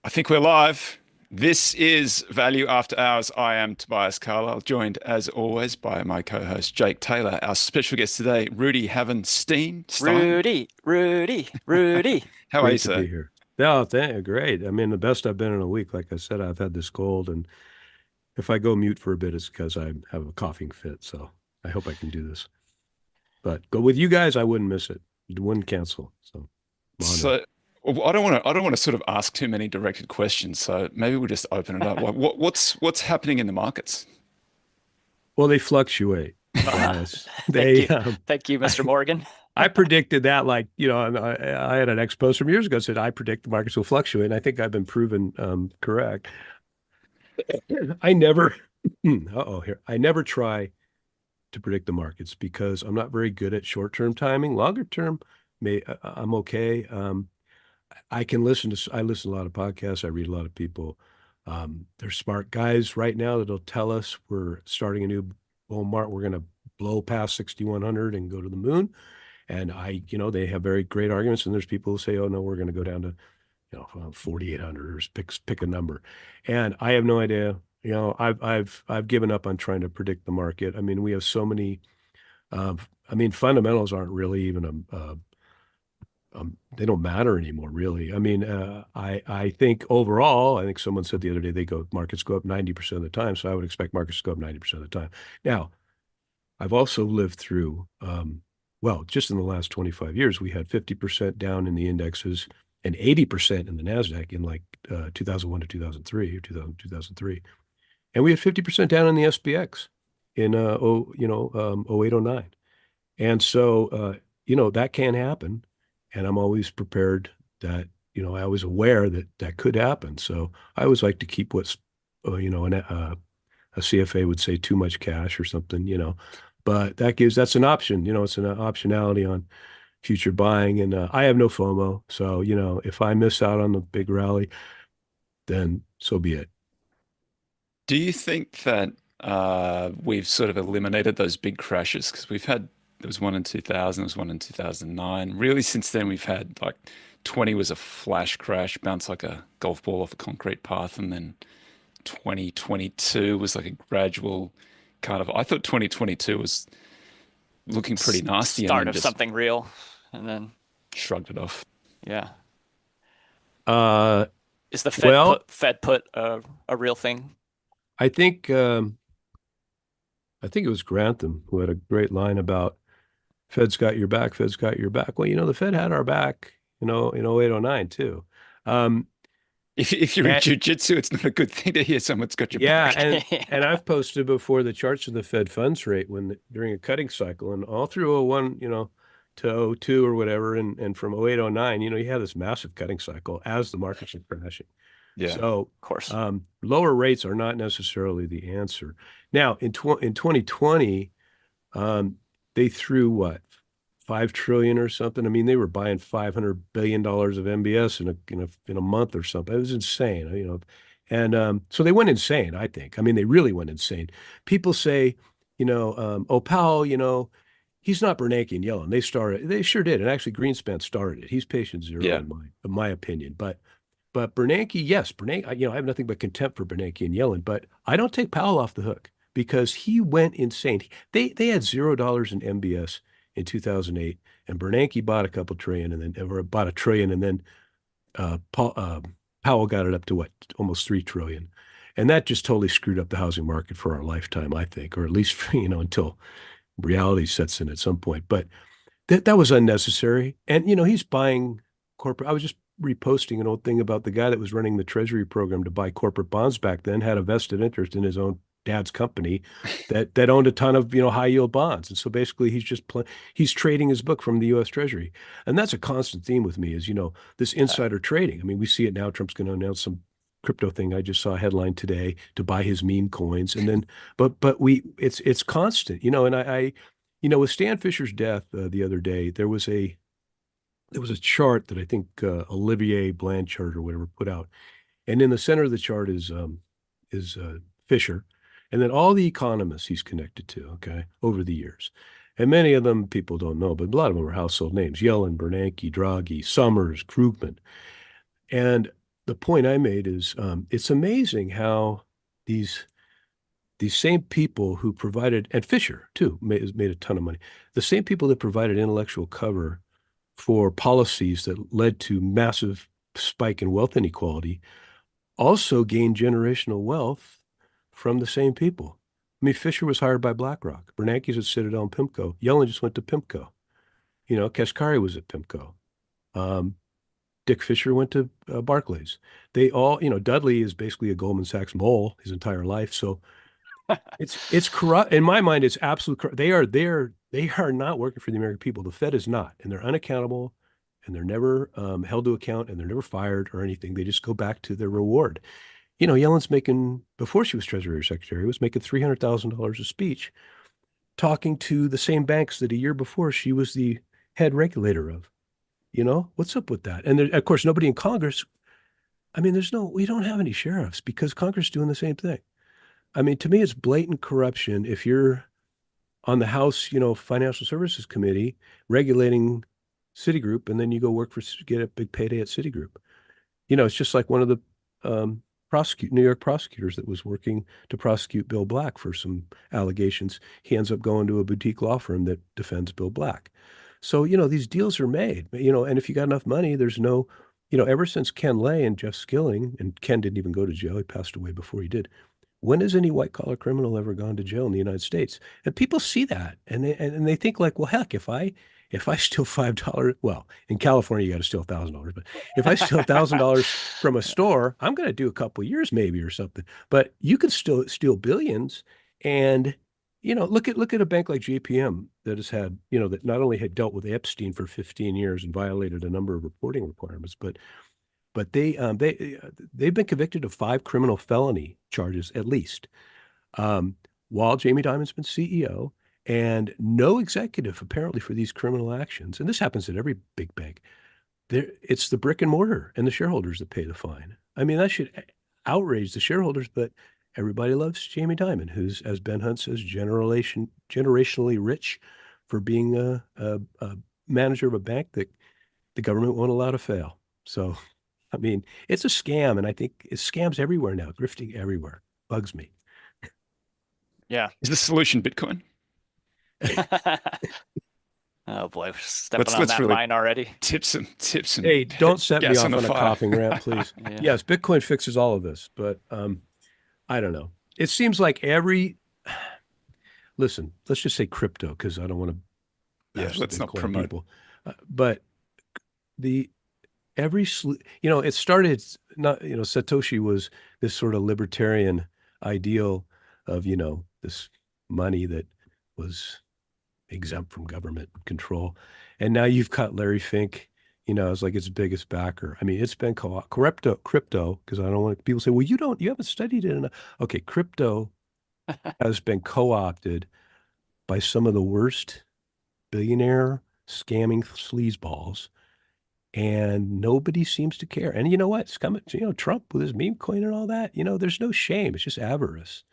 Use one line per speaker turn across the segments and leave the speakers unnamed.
I think we're live. This is Value After Hours. I am Tobias Carlisle, joined as always by my co-host Jake Taylor. Our special guest today, Rudy Havenstein. Stein.
Rudy, Rudy, Rudy.
How are you,
Great to
sir?
be here. Yeah, great. I mean, the best I've been in a week. Like I said, I've had this cold, and if I go mute for a bit, it's because I have a coughing fit. So I hope I can do this. But go with you guys, I wouldn't miss it. It wouldn't cancel. So I'm honored.
So, well, I don't want to sort of ask too many directed questions. So maybe we'll just open it up. What's happening in the markets?
Well, they fluctuate, Tobias.
Thank
They,
you. Thank you, Mr. Morgan.
I predicted that, like, and I had an ex post from years ago that said I predict the markets will fluctuate, and I think I've been proven correct. I never, I never try to predict the markets because I'm not very good at short-term timing. Longer term, I'm okay. I listen to a lot of podcasts. I read a lot of people. There's smart guys right now that'll tell us we're starting a new bull market. We're going to blow past 6,100 and go to the moon. And they have very great arguments. And there's people who say, oh no, we're going to go down to 4,800 or pick a number. And I have no idea. I've given up on trying to predict the market. I mean, we have so many. Fundamentals aren't really even they don't matter anymore, really. I mean, I think overall, I think someone said the other day markets go up 90% of the time, so I would expect markets to go up 90% of the time. Now, I've also lived through, just in the last 25 years, we had 50% down in the indexes and 80% in the Nasdaq in like 2001 to 2003 or 2003, and we had 50% down in the SPX in 08, 09. And so that can happen, and I'm always prepared that I was aware that that could happen. So I always like to keep what's a CFA would say too much cash or something, but that's an option. It's an optionality on future buying, and I have no FOMO. So if I miss out on the big rally, then so be it.
Do you think that we've sort of eliminated those big crashes? Because there was one in 2000, there was one in 2009. Really, since then, we've had like 20 was a flash crash, bounced like a golf ball off a concrete path. And then 2022 was like a gradual kind of, I thought 2022 was looking pretty nasty and
Start
then
of
just
something real. And then,
shrugged it off.
yeah.
Uh,
Is the Fed
well,
put a real thing?
I think it was Grantham who had a great line about Fed's got your back, Fed's got your back. Well, the Fed had our back, in 08, 09 too. Um,
If you're in
and
jujitsu, it's not a good thing to hear someone's got your
yeah,
back.
and I've posted before the charts of the Fed funds rate during a cutting cycle and all through '01, to '02 or whatever, and from '08, '09, you had this massive cutting cycle as the markets are crashing.
Yeah.
So
Of course.
lower rates are not necessarily the answer. Now, in 2020, um, they threw what, 5 trillion or something. I mean, they were buying $500 billion of MBS in a month or something. It was insane, and so they went insane, I think. I mean, they really went insane. People say, oh, Powell, he's not Bernanke and Yellen. They sure did. And actually Greenspan started it. He's patient zero
Yeah.
in my opinion. But Bernanke, yes, Bernanke, I have nothing but contempt for Bernanke and Yellen, but I don't take Powell off the hook because he went insane. They had $0 in MBS in 2008, and Bernanke bought a couple trillion and then, or bought a trillion, and then Powell got it up to what, almost 3 trillion. And that just totally screwed up the housing market for our lifetime, I think, or at least, until reality sets in at some point. But that was unnecessary. And, he's buying corporate. I was just reposting an old thing about the guy that was running the treasury program to buy corporate bonds back then, had a vested interest in his own dad's company that owned a ton of high yield bonds. And so basically he's trading his book from the US Treasury. And that's a constant theme with me is this insider trading. I mean, we see it now. Trump's going to announce some crypto thing. I just saw a headline today to buy his meme coins. And then it's constant, and I with Stan Fisher's death the other day, there was a chart that I think Olivier Blanchard or whatever put out, and in the center of the chart is Fisher, and then all the economists he's connected to, okay, over the years, and many of them people don't know, but a lot of them are household names: Yellen, Bernanke, Draghi, Summers, Krugman, and the point I made is it's amazing how these these same people who provided, and Fisher too made a ton of money. The same people that provided intellectual cover for policies that led to massive spike in wealth inequality also gained generational wealth from the same people. I mean, Fisher was hired by BlackRock. Bernanke's at Citadel and PIMCO. Yellen just went to PIMCO. You know, Kashkari was at PIMCO. Um, Dick Fisher went to Barclays. They all, you know, Dudley is basically a Goldman Sachs mole his entire life. So it's corrupt. In my mind, it's absolute corrupt. They are there. They are not working for the American people. The Fed is not, and they're unaccountable, and they're never held to account, and they're never fired or anything. They just go back to their reward. You know, Yellen's making, before she was Treasury Secretary, was making $300,000 a speech talking to the same banks that a year before she was the head regulator of. You know, what's up with that? And there, of course, nobody in Congress. I mean, we don't have any sheriffs because Congress is doing the same thing. I mean, to me, it's blatant corruption if you're on the House, you know, Financial Services Committee regulating Citigroup, and then you go work for, get a big payday at Citigroup. You know, it's just like one of the New York prosecutors that was working to prosecute Bill Black for some allegations. He ends up going to a boutique law firm that defends Bill Black. So, you know, these deals are made, you know, and if you got enough money, there's no, you know, ever since Ken Lay and Jeff Skilling, and Ken didn't even go to jail, he passed away before he did. When has any white collar criminal ever gone to jail in the United States? And people see that, and they think like, well, heck, if I steal $5, well, in California you got to steal $1,000, but if I steal $1,000 from a store, I'm going to do a couple of years maybe or something. But you could still steal billions, and you know, look at a bank like JPM that has had, you know, that not only had dealt with Epstein for 15 years and violated a number of reporting requirements, but they've been convicted of 5 criminal felony charges at least, while Jamie Dimon's been CEO, and no executive apparently for these criminal actions. And this happens at every big bank. It's the brick and mortar and the shareholders that pay the fine. I mean, that should outrage the shareholders, but everybody loves Jamie Dimon, who's, as Ben Hunt says, generationally rich for being a manager of a bank that the government won't allow to fail. So I mean, it's a scam, and I think it's scams everywhere now, grifting everywhere. Bugs me.
Yeah.
Is the solution Bitcoin?
Oh boy, we're stepping on
let's
that
really
mine already.
tips and
Hey, don't set me
gas
off
on
on a
fire.
coughing rant, please.
Yeah.
Yes, Bitcoin fixes all of this, but I don't know. It seems like listen, let's just say crypto, because I don't want to
Yeah, let's not promote.
people. But you know, it started not, you know, Satoshi was this sort of libertarian ideal of, you know, this money that was exempt from government control. And now you've got Larry Fink, you know, as like its biggest backer. I mean, it's been crypto, because I don't want people say, well, you haven't studied it enough. Okay, crypto has been co-opted by some of the worst billionaire scamming sleazeballs, and nobody seems to care. And you know what? It's coming, you know, Trump with his meme coin and all that, you know, there's no shame. It's just avarice.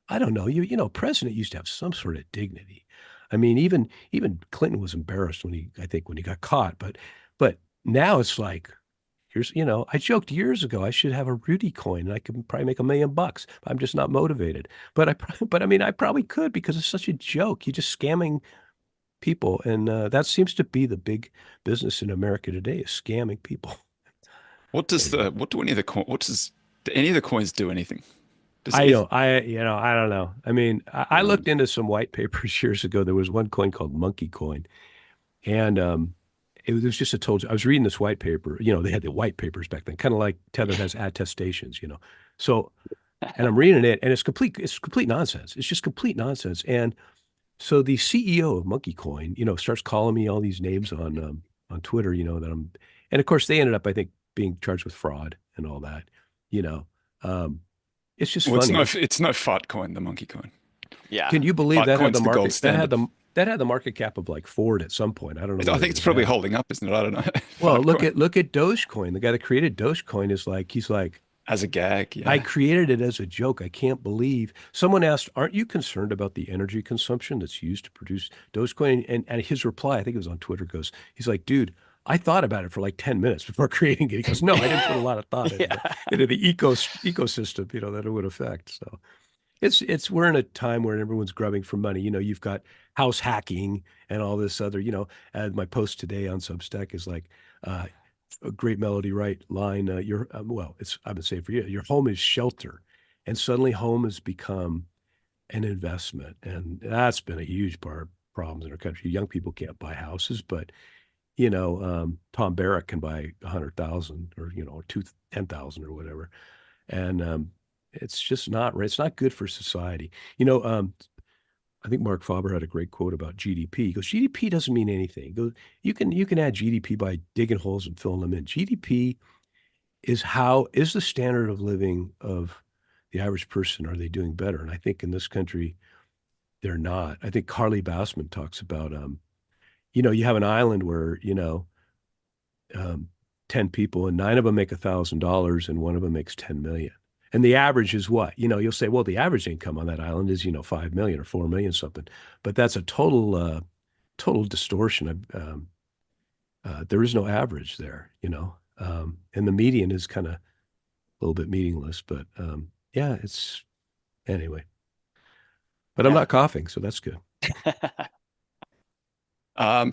I don't know. You know, president used to have some sort of dignity. I mean, even Clinton was embarrassed when he got caught, but now it's like, here's, you know, I joked years ago I should have a Rudy coin and I could probably make $1 million. I'm just not motivated. But I mean, I probably could, because it's such a joke. You're just scamming people, and that seems to be the big business in America today, is scamming people.
What does do any of the coins do anything?
I don't know. I mean, I looked into some white papers years ago. There was one coin called Monkey Coin, and it was just I was reading this white paper. You know, they had the white papers back then, kind of like Tether has attestations. You know, so, and I'm reading it, and it's complete nonsense. It's just complete nonsense. And so the CEO of Monkey Coin, you know, starts calling me all these names on Twitter, you know, and of course they ended up, I think, being charged with fraud and all that, you know. It's just funny.
It's no fight coin, the Monkey Coin.
Yeah.
Can you believe that had the
gold
market
standard.
that had the market cap of like Ford at some point? I don't know.
I think it's probably holding up, isn't it? I don't know.
Well, look at Dogecoin. The guy that created Dogecoin he's like,
as a gag. Yeah.
I created it as a joke. I can't believe. Someone asked, aren't you concerned about the energy consumption that's used to produce Dogecoin? And his reply, I think it was on Twitter, he's like, dude, I thought about it for like 10 minutes before creating it. He goes, no, I didn't put a lot of thought
Yeah.
into the ecosystem, that it would affect. So we're in a time where everyone's grubbing for money. You've got house hacking and all this other, my post today on Substack is like, a great Melody Wright line. Well, I've been saying for you, your home is shelter. And suddenly home has become an investment. And that's been a huge part of problems in our country. Young people can't buy houses, but Tom Barrack can buy 100,000 or, 10,000 or whatever. And it's just not right. It's not good for society. I think Mark Faber had a great quote about GDP. He goes, GDP doesn't mean anything. He goes, you can add GDP by digging holes and filling them in. GDP is the standard of living of the average person. Are they doing better? And I think in this country, they're not. I think Carly Bassman talks about, you have an island where, um, 10 people and 9 of them make $1,000 and 1 of them makes 10 million. And the average is what? You'll say, well, the average income on that island is, 5 million or 4 million something. But that's a total distortion. There is no average there, and the median is kind of a little bit meaningless. But yeah, anyway. But I'm
Yeah.
not coughing, so that's good.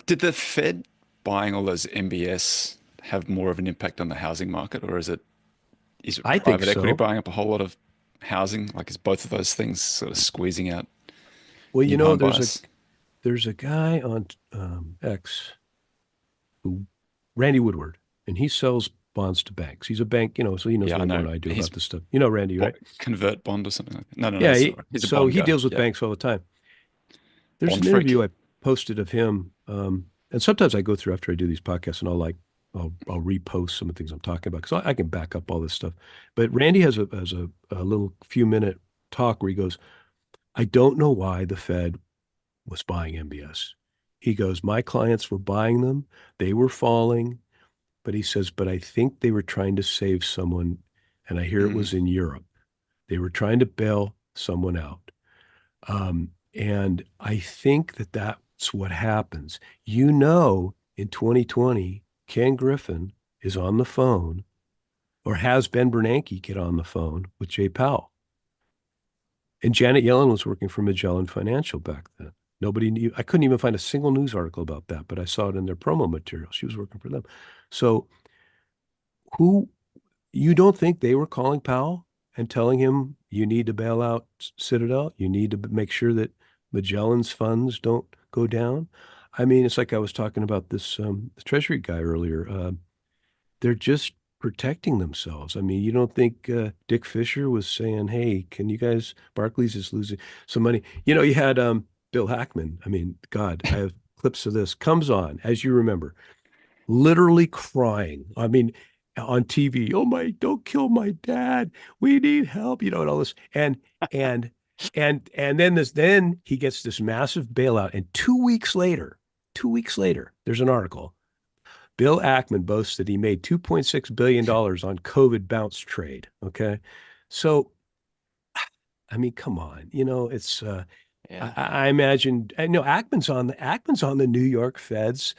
Did the Fed buying all those MBS have more of an impact on the housing market, or is it
I think
private equity
so.
buying up a whole lot of housing? Like, is both of those things sort of squeezing out
Well,
new home
there's
buyers?
a guy on X who Randy Woodward, and he sells bonds to banks. He's a bank, so he knows
Yeah, I
way more
know.
than I do
He's
about this stuff. You know Randy, right?
convert bond or something like that. No, no, no.
Yeah.
Sorry. He's a
So
bond
he
guy.
deals with
Yeah,
banks all the time. There's
bond
an interview
freak.
I posted of him, and sometimes I go through after I do these podcasts, and I'll repost some of the things I'm talking about because I can back up all this stuff. But Randy has a little few minute talk where he goes, I don't know why the Fed was buying MBS. He goes, my clients were buying them, they were falling, but he says, but I think they were trying to save someone, and I hear it
Mm.
was in Europe. They were trying to bail someone out. And I think that's what happens. In 2020, Ken Griffin is on the phone or has Ben Bernanke get on the phone with Jay Powell. And Janet Yellen was working for Magellan Financial back then. Nobody knew. I couldn't even find a single news article about that, but I saw it in their promo material. She was working for them. So who you don't think they were calling Powell and telling him you need to bail out Citadel? You need to make sure that Magellan's funds don't go down. I mean, it's like I was talking about this the Treasury guy earlier. They're just protecting themselves. I mean, you don't think Dick Fisher was saying, "Hey, can you guys? Barclays is losing some money." You had Bill Hackman. I mean, God, I have clips of this. Comes on, as you remember, literally crying. I mean, on TV, oh my, don't kill my dad. We need help, and all this. And then he gets this massive bailout. And 2 weeks later, there's an article. Bill Ackman boasts that he made $2.6 billion on COVID bounce trade. Okay. So, I mean, come on, it's
Yeah.
I imagine I know Ackman's on the New York Fed's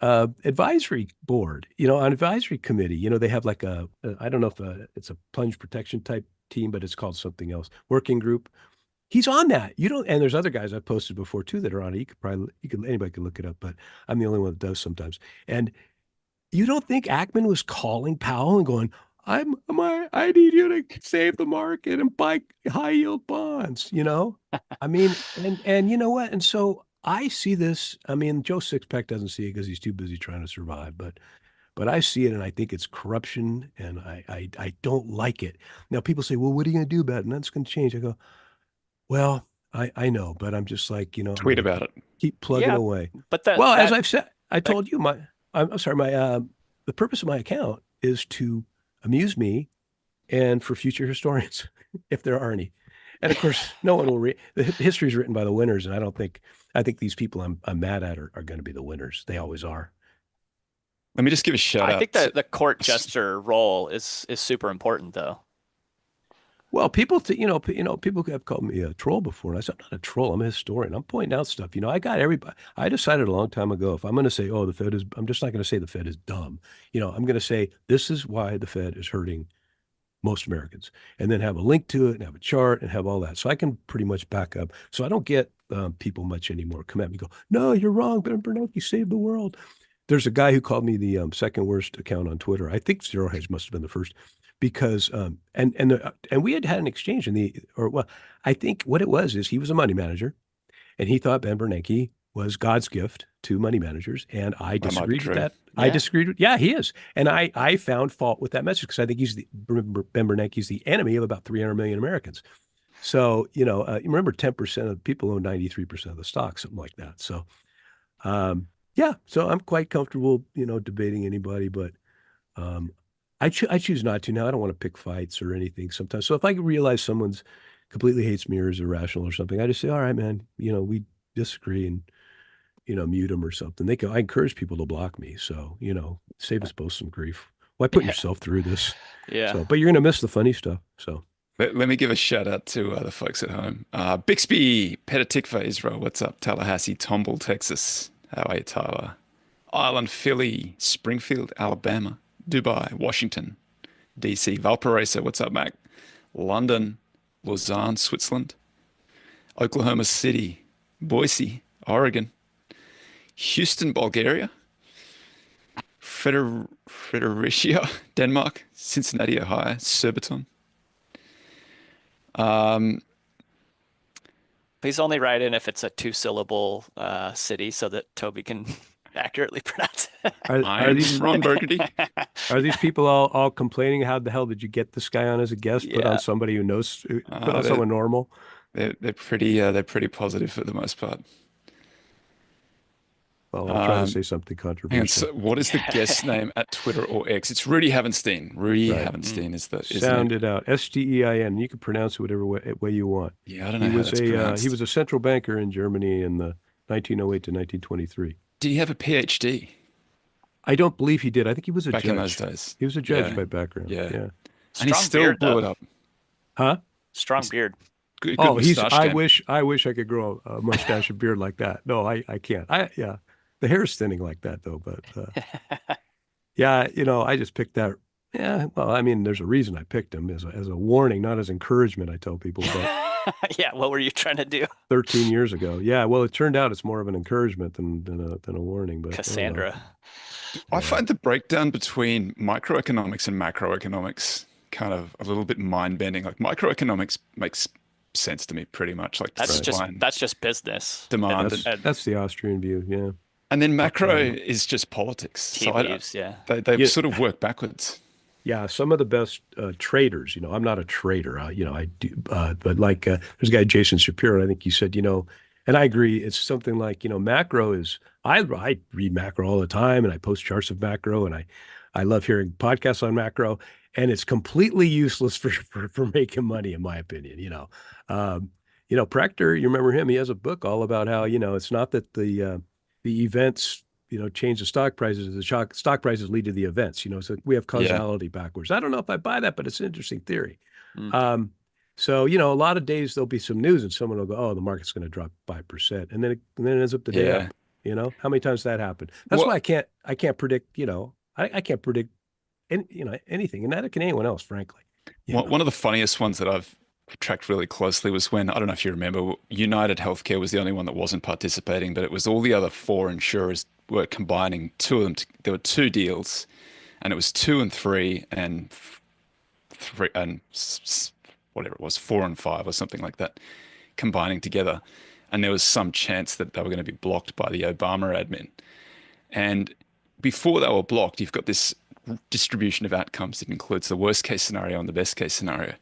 advisory board, on advisory committee. They have like I don't know if it's a plunge protection type team, but it's called something else, working group. He's on that. You don't, and there's other guys I've posted before too that are on it. Anybody could look it up, but I'm the only one that does sometimes. And you don't think Ackman was calling Powell and going, I need you to save the market and buy high yield bonds, I mean, and you know what? And so I see this. I mean, Joe Sixpack doesn't see it because he's too busy trying to survive, but I see it and I think it's corruption and I don't like it. Now people say, well, what are you going to do about it? And that's going to change. I go, well, I know, but I'm just like, I'm
Tweet
going to
about it.
keep plugging
Yeah.
away.
But
Well, as
that
I've said, I
that
told you I'm sorry, the purpose of my account is to amuse me and for future historians, if there are any. And of course, no one will read. The history is written by the winners, and I think these people I'm mad at are going to be the winners. They always are.
Let me just give a shout
I think
out
that the court
s-
gesture role is super important though.
Well, people have called me a troll before, and I said, I'm not a troll. I'm a historian. I'm pointing out stuff. I got everybody. I decided a long time ago, if I'm going to say, oh, the Fed is, I'm just not going to say the Fed is dumb. I'm going to say this is why the Fed is hurting most Americans, and then have a link to it and have a chart and have all that. So I can pretty much back up. So I don't get people much anymore come at me and go, no, you're wrong. Ben Bernanke saved the world. There's a guy who called me the second worst account on Twitter. I think Zero Hedge must have been the first because and we had an exchange I think what it was is he was a money manager and he thought Ben Bernanke was God's gift to money managers, and I disagreed with that.
Yeah.
I disagreed with, yeah, he is, and I found fault with that message because I think Ben Bernanke's the enemy of about 300 million Americans. So you remember 10% of people own 93% of the stock, something like that. So yeah, so I'm quite comfortable debating anybody, but I choose not to now. I don't want to pick fights or anything sometimes. So if I realize someone's completely hates me or is irrational or something, I just say, all right, man, we disagree, and mute them or something. I encourage people to block me. So, save us both some grief. Why put yourself through this?
Yeah.
So, but you're going to miss the funny stuff. So
Let me give a shout out to the folks at home. Bixby, Petah Tikva, Israel. What's up? Tallahassee, Tomball, Texas. How are you, Tyler? Ireland, Philly, Springfield, Alabama, Dubai, Washington, DC, Valparaiso. What's up, Mac? London, Lausanne, Switzerland, Oklahoma City, Boise, Oregon, Houston, Bulgaria, Fredericia, Denmark, Cincinnati, Ohio, Surbiton.
Please only write in if it's a 2-syllable city so that Toby can accurately pronounce it.
Are these Ron Burgundy?
Are these people all complaining? How the hell did you get this guy on as a guest? Put on somebody who knows, put on someone normal.
They're pretty positive for the most part.
Well, I'm trying to say something controversial.
So what is the guest name at Twitter or X? It's Rudy Havenstein. Rudy Havenstein is the
sound it out. Stein. You can pronounce it whatever way you want.
Yeah, I don't know how that's pronounced.
He was a central banker in Germany in the 1908 to 1923.
Did he have a PhD?
I don't believe he did. I think he was a
Back
judge.
in those days.
He was a judge by background.
Yeah.
Yeah.
And he still blew it up.
Huh?
Strong beard.
Good
I wish I could grow a mustache and beard like that. No, I can't. The hair is thinning like that though, but yeah, I just picked that. Yeah, well, I mean, there's a reason I picked him as a warning, not as encouragement. I tell people, but
yeah, what were you trying to do?
13 years ago. Yeah, well, it turned out it's more of an encouragement than a warning. But
Cassandra.
I find the breakdown between microeconomics and macroeconomics kind of a little bit mind-bending. Like microeconomics makes sense to me pretty much. Like
that's just business.
Demand.
That's the Austrian view, yeah.
And then macro is just politics.
So
they sort of work backwards.
Yeah, some of the best traders, I'm not a trader, I do, but like there's a guy, Jason Shapiro, and I think he said, and I agree, it's something like, macro is, I read macro all the time and I post charts of macro and I love hearing podcasts on macro, and it's completely useless for making money, in my opinion, Proctor, you remember him, he has a book all about how, it's not that the events change the stock prices. The stock prices lead to the events. So we have causality backwards. I don't know if I buy that, but it's an interesting theory. So a lot of days there'll be some news and someone will go, "Oh, the market's going to drop 5%," and then it ends up the day up. How many times that happened? That's why I can't predict. I can't predict anything, and neither can anyone else, frankly.
One of the funniest ones that I've tracked really closely was when, I don't know if you remember, United Healthcare was the only one that wasn't participating, but it was all the other 4 insurers were combining 2 of them. There were 2 deals, and it was 2 and 3 and 3 and whatever it was, 4 and 5 or something like that, combining together. And there was some chance that they were going to be blocked by the Obama admin. And before they were blocked, you've got this distribution of outcomes that includes the worst case scenario and the best case scenario.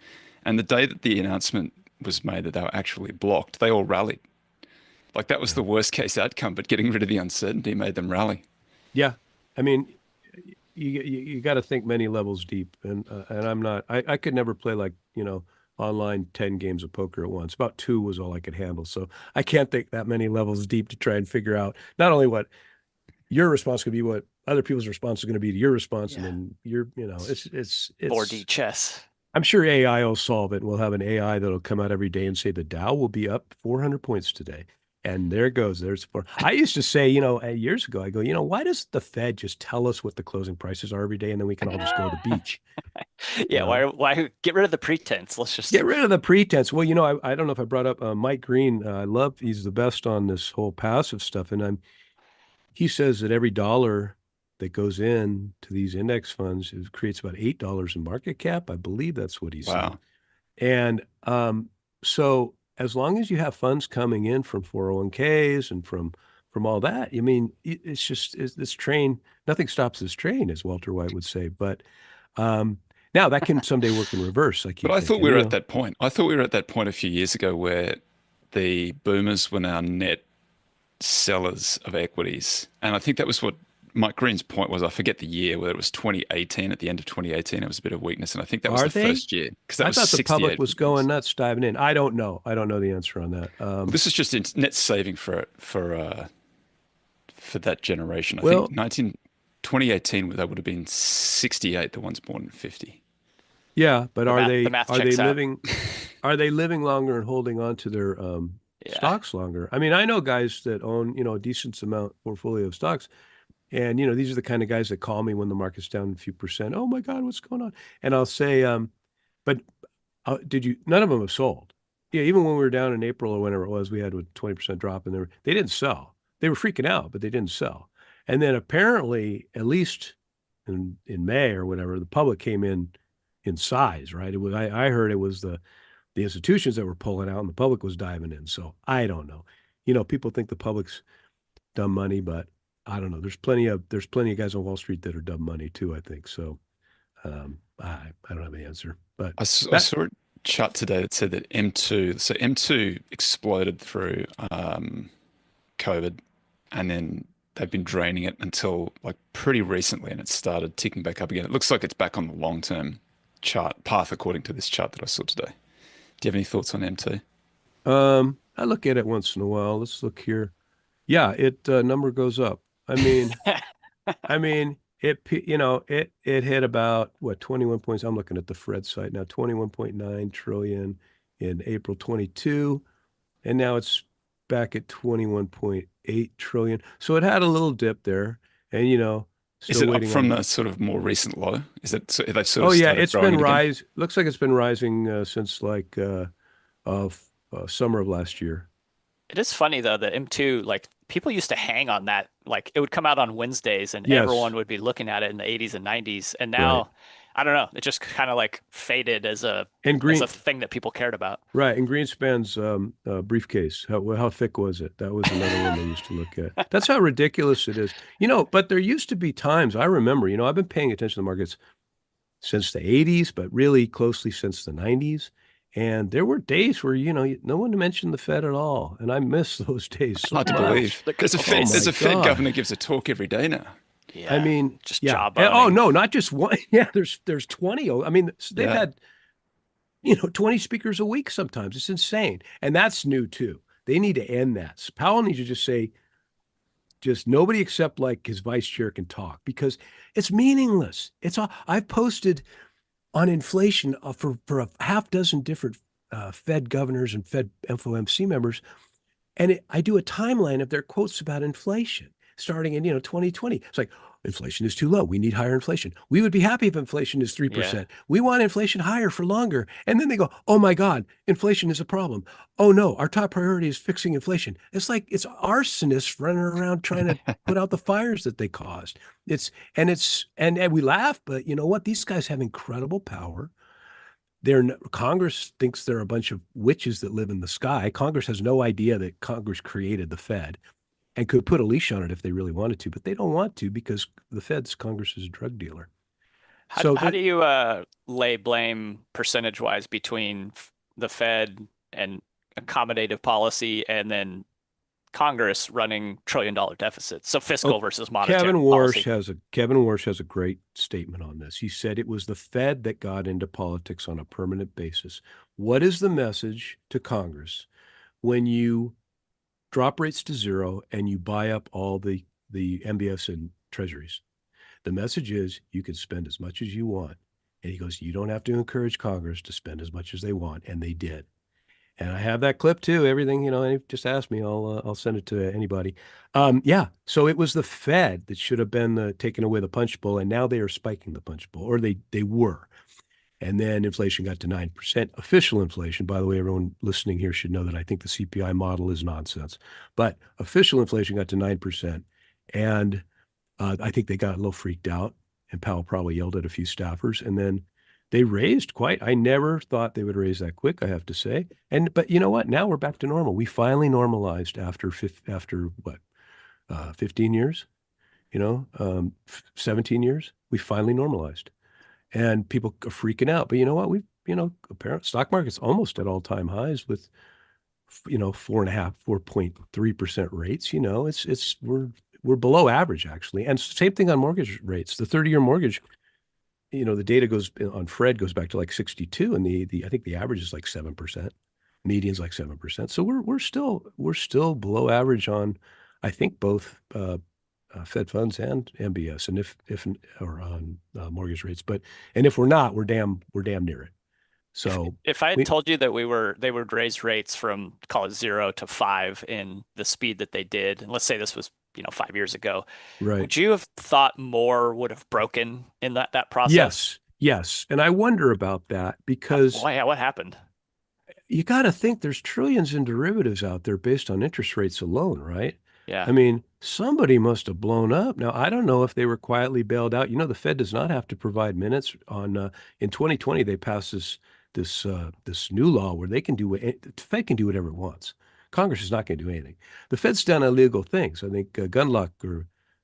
And the day that the announcement was made that they were actually blocked, they all rallied. Like that was the worst case outcome, but getting rid of the uncertainty made them rally.
Yeah. I mean, you got to think many levels deep. And I'm not, I could never play like, online 10 games of poker at once. About 2 was all I could handle. So I can't think that many levels deep to try and figure out not only what your response could be, what other people's response is going to be to your response. And then it's
4D chess.
I'm sure AI will solve it. We'll have an AI that'll come out every day and say the Dow will be up 400 points today. And there it goes. There's four. I used to say, years ago, I go, why does the Fed just tell us what the closing prices are every day and then we can all just go to the beach?
Yeah, why get rid of the pretense? Let's
Get
just
rid of the pretense. Well, I don't know if I brought up Mike Green. He's the best on this whole passive stuff. And he says that every dollar that goes in to these index funds creates about $8 in market cap. I believe that's what he said.
Wow.
And so as long as you have funds coming in from 401ks and from all that, I mean, it's this train, nothing stops this train, as Walter White would say. But now that can someday work in reverse, I
But
keep
I thought
thinking,
we were at that point. I thought we were at that point a few years ago where the boomers were now net sellers of equities. And I think that was what Mike Green's point was. I forget the year, whether it was 2018, at the end of 2018, it was a bit of weakness. And I think that was
Are
the
they?
first year because that
I
was
thought the public
68
was
boomers.
going nuts diving in. I don't know. I don't know the answer on that.
Well, this is just net saving for that generation. I think
Well,
2018, they would have been 68, the ones born in 50.
yeah, but
the
are
math the
they
math
are they
checks out.
living are they living longer and holding on to their
Yeah.
stocks longer? I mean, I know guys that own, a decent amount portfolio of stocks, and these are the kind of guys that call me when the market's down a few percent. Oh my God, what's going on? And I'll say, but did you? None of them have sold. Yeah, even when we were down in April or whenever it was, we had a 20% drop, and they didn't sell. They were freaking out, but they didn't sell. And then apparently, at least in May or whatever, the public came in size, right? It was I heard it was the institutions that were pulling out, and the public was diving in. So I don't know. People think the public's dumb money, but I don't know. There's plenty of guys on Wall Street that are dumb money too, I think. So I don't have an answer, but
I
that
saw a chart today that said that M2, so M2 exploded through COVID, and then they've been draining it until like pretty recently, and it started ticking back up again. It looks like it's back on the long-term chart path according to this chart that I saw today. Do you have any thoughts on M2?
I look at it once in a while. Let's look here. Yeah, it number goes up. I mean, it hit about what 21 points. I'm looking at the Fred site now, 21.9 trillion in April 22, and now it's back at 21.8 trillion. So it had a little dip there, and
Is
still
it up
waiting
from
on.
the sort of more recent low? Is it so they've sort
Oh
of
yeah,
started
it's
growing
been
it again?
looks like it's been rising since like of summer of last year.
It is funny though that M2, like people used to hang on that. Like it would come out on Wednesdays and everyone
Yes,
would be looking at it in the 80s and 90s. And
right.
now, I don't know, it just kind of like faded
And
as a
green,
thing that people cared about.
right, and Greenspan's briefcase. How thick was it? That was another one they used to look at. That's how ridiculous it is. But there used to be times I remember. I've been paying attention to the markets since the 80s, but really closely since the 90s. And there were days where no one mentioned the Fed at all, and I miss those days so
Hard to
much.
believe.
The
There's a
good
Oh
Fed,
my
there's
days.
a Fed
God.
governor gives a talk every day now.
I
Yeah.
mean,
Just
yeah. Oh
jawboning.
no, not just one. Yeah, there's 20. I mean, they've
Yeah.
had 20 speakers a week sometimes. It's insane. And that's new too. They need to end that. Powell needs to just say, just nobody except like his vice chair can talk because it's meaningless. It's all I've posted on inflation for a half dozen different Fed governors and Fed FOMC members, and I do a timeline of their quotes about inflation starting in 2020. It's like inflation is too low. We need higher inflation. We would be happy if inflation is
Yeah.
3%. We want inflation higher for longer. And then they go, "Oh my God, inflation is a problem. Oh no, our top priority is fixing inflation." It's like it's arsonists running around trying to put out the fires that they caused. And we laugh, but you know what? These guys have incredible power. Congress thinks they're a bunch of witches that live in the sky. Congress has no idea that Congress created the Fed and could put a leash on it if they really wanted to, but they don't want to because the Fed's Congress's drug dealer. So
How
that
do you lay blame percentage wise between the Fed and accommodative policy and then Congress running trillion-dollar deficits? So fiscal
oh,
versus monetary policy.
Kevin Warsh has a great statement on this. He said it was the Fed that got into politics on a permanent basis. What is the message to Congress when you drop rates to zero and you buy up all the MBS and treasuries? The message is you can spend as much as you want. And he goes, you don't have to encourage Congress to spend as much as they want. And they did. And I have that clip too. Everything, just ask me. I'll send it to anybody. Yeah. So it was the Fed that should have been taking away the punch bowl, and now they are spiking the punch bowl, or they were. And then inflation got to 9%. Official inflation, by the way, everyone listening here should know that I think the CPI model is nonsense. But official inflation got to 9%. And I think they got a little freaked out, and Powell probably yelled at a few staffers. And then they raised quite. I never thought they would raise that quick, I have to say. But you know what? Now we're back to normal. We finally normalized after what, 15 years? 17 years. We finally normalized, and people are freaking out. But you know what? Apparently stock market's almost at all-time highs with 4.5, 4.3% rates. We're below average actually, and same thing on mortgage rates. The 30-year mortgage, the data goes on Fred goes back to like 62, and the I think the average is like 7%, median's like 7%. So we're still below average on, I think, both Fed funds and MBS, and if or on mortgage rates. And if we're not, we're damn near it. So
if I had told you that they would raise rates from, call it 0 to 5 in the speed that they did, and let's say this was 5 years ago,
right.
would you have thought more would have broken in that process?
Yes. And I wonder about that because
what happened?
You got to think there's trillions in derivatives out there based on interest rates alone, right?
Yeah.
I mean, somebody must have blown up. Now, I don't know if they were quietly bailed out. The Fed does not have to provide minutes on. In 2020, they passed this new law where they can do the Fed can do whatever it wants. Congress is not going to do anything. The Fed's done illegal things. I think Gunlock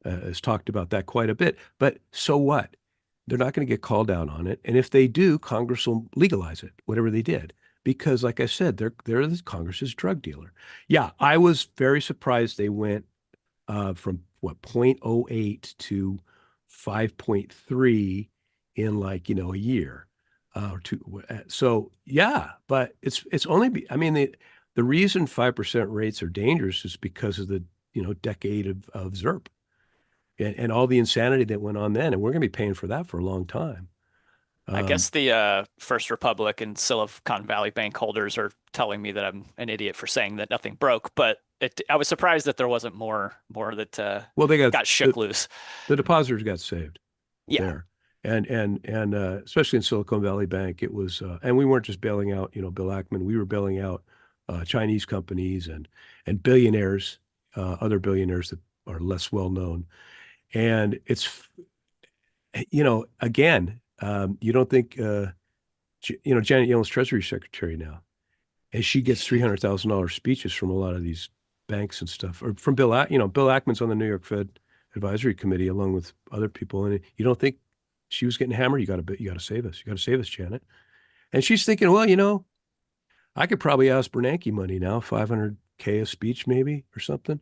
has talked about that quite a bit. But so what? They're not going to get called out on it. And if they do, Congress will legalize it, whatever they did. Because, like I said, they're Congress's drug dealer. Yeah, I was very surprised they went from what, 0.08 to 5.3 in a year or two. So yeah, but it's only I mean the reason 5% rates are dangerous is because of the decade of ZIRP and all the insanity that went on then, and we're going to be paying for that for a long time.
I guess the First Republic and Silicon Valley Bank holders are telling me that I'm an idiot for saying that nothing broke, but I was surprised that there wasn't more that
well, they
got shook loose.
The depositors got saved.
Yeah.
There. And especially in Silicon Valley Bank, it was, and we weren't just bailing out, Bill Ackman. We were bailing out Chinese companies and billionaires, other billionaires that are less well known. And it's, again, you don't think, Janet Yellen's Treasury Secretary now, and she gets $300,000 speeches from a lot of these banks and stuff, or from Bill Ackman's on the New York Fed Advisory Committee along with other people. And you don't think she was getting hammered? You got to save us. You got to save us, Janet. And she's thinking, well, I could probably ask Bernanke money now, $500K a speech maybe or something.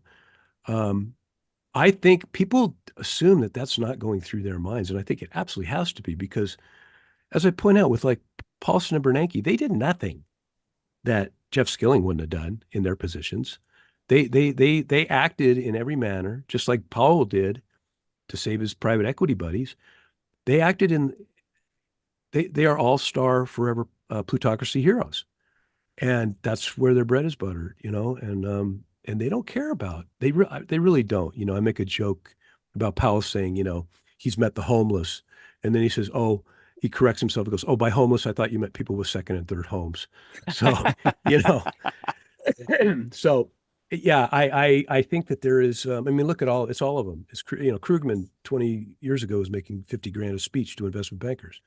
I think people assume that that's not going through their minds. And I think it absolutely has to be, because as I point out with like Paulson and Bernanke, they did nothing that Jeff Skilling wouldn't have done in their positions. They acted in every manner, just like Powell did to save his private equity buddies. They acted they are all-star forever plutocracy heroes. And that's where their bread is buttered, and they don't care about, they really don't. I make a joke about Powell saying, he's met the homeless. And then he says, he corrects himself and goes, by homeless, I thought you meant people with second and third homes. So, so yeah, I think that there is, look at it's all of them. It's, Krugman 20 years ago was making 50 grand a speech to investment bankers.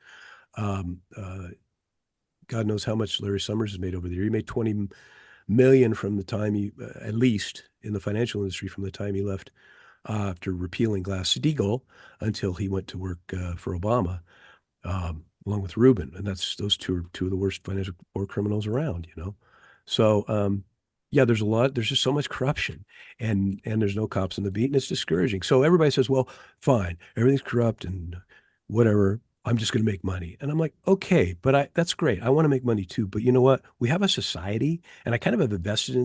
God knows how much Larry Summers has made over there. He made 20 million from the time at least in the financial industry, from the time he left after repealing Glass-Steagall until he went to work for Obama, along with Rubin. And those two are two of the worst financial war criminals around, So, yeah, there's just so much corruption, and there's no cops on the beat, and it's discouraging. So everybody says, well, fine, everything's corrupt and whatever, I'm just going to make money. And I'm like, okay, but that's great. I want to make money too. But you know what? We have a society, and I kind of have a vested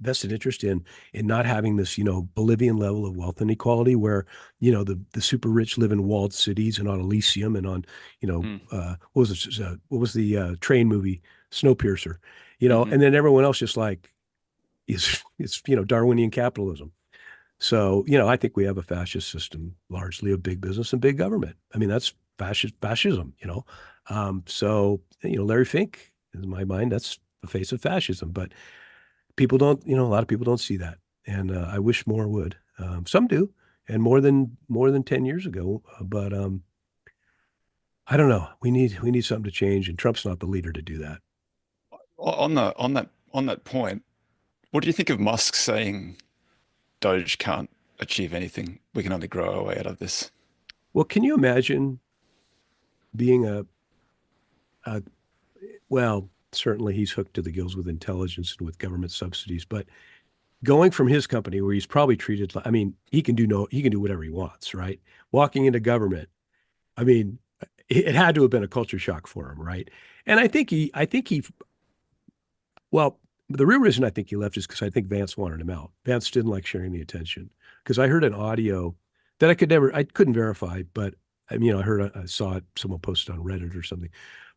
vested interest in not having this, Bolivian level of wealth inequality where, the super rich live in walled cities and on Elysium and on,
Mm.
what was the train movie Snowpiercer,
Hmm.
and then everyone else just like is Darwinian capitalism. So, I think we have a fascist system largely of big business and big government. I mean, that's fascism. So, Larry Fink, in my mind, that's the face of fascism. But people don't, a lot of people don't see that. And I wish more would. Some do, and more than 10 years ago. But I don't know. We need something to change, and Trump's not the leader to do that.
On that point, what do you think of Musk saying Doge can't achieve anything? We can only grow our way out of this.
Well, can you imagine being a well, certainly he's hooked to the gills with intelligence and with government subsidies, but going from his company where he's probably treated, I mean, he can do whatever he wants, right? Walking into government, I mean, it had to have been a culture shock for him, right? And well, the real reason I think he left is because I think Vance wanted him out. Vance didn't like sharing the attention because I heard an audio that I couldn't verify, but I mean, I saw it, someone posted on Reddit or something,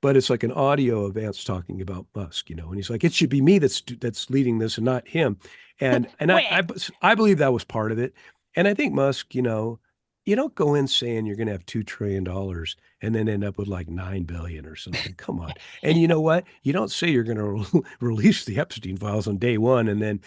but it's like an audio of Vance talking about Musk, and he's like, it should be me that's leading this and not him, and
Wait.
I believe that was part of it, and I think Musk, you don't go in saying you're going to have $2 trillion and then end up with like 9 billion or something. Come on. And you know what? You don't say you're going to release the Epstein files on day one and then,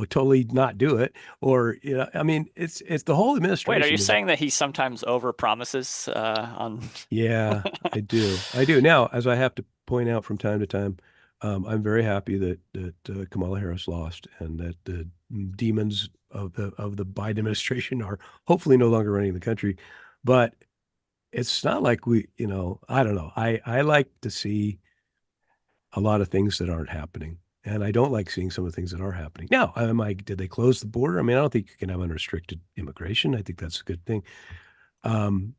totally not do it. Or, I mean, it's the whole
Wait, are you
administration is,
saying that he sometimes over promises on?
yeah, I do. I do. Now, as I have to point out from time to time, I'm very happy that Kamala Harris lost and that the demons of the Biden administration are hopefully no longer running the country. But it's not like I don't know. I like to see a lot of things that aren't happening. And I don't like seeing some of the things that are happening. Now, did they close the border? I mean, I don't think you can have unrestricted immigration. I think that's a good thing. Um,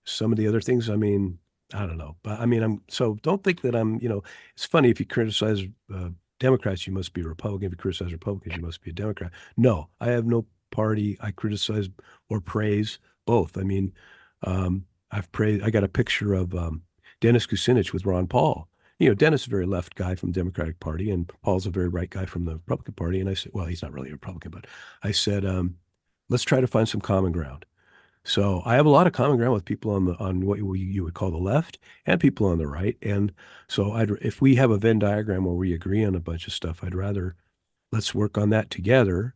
some of the other things, I mean, I don't know. But I mean, don't think that it's funny if you criticize Democrats, you must be a Republican. If you criticize Republicans, you must be a Democrat. No, I have no party I criticize or praise both. I mean, I got a picture of Dennis Kucinich with Ron Paul. Dennis is a very left guy from the Democratic Party, and Paul's a very right guy from the Republican Party. And I said, well, he's not really a Republican, but I said, let's try to find some common ground. So I have a lot of common ground with people on what you would call the left and people on the right. And so if we have a Venn diagram where we agree on a bunch of stuff, I'd rather let's work on that together.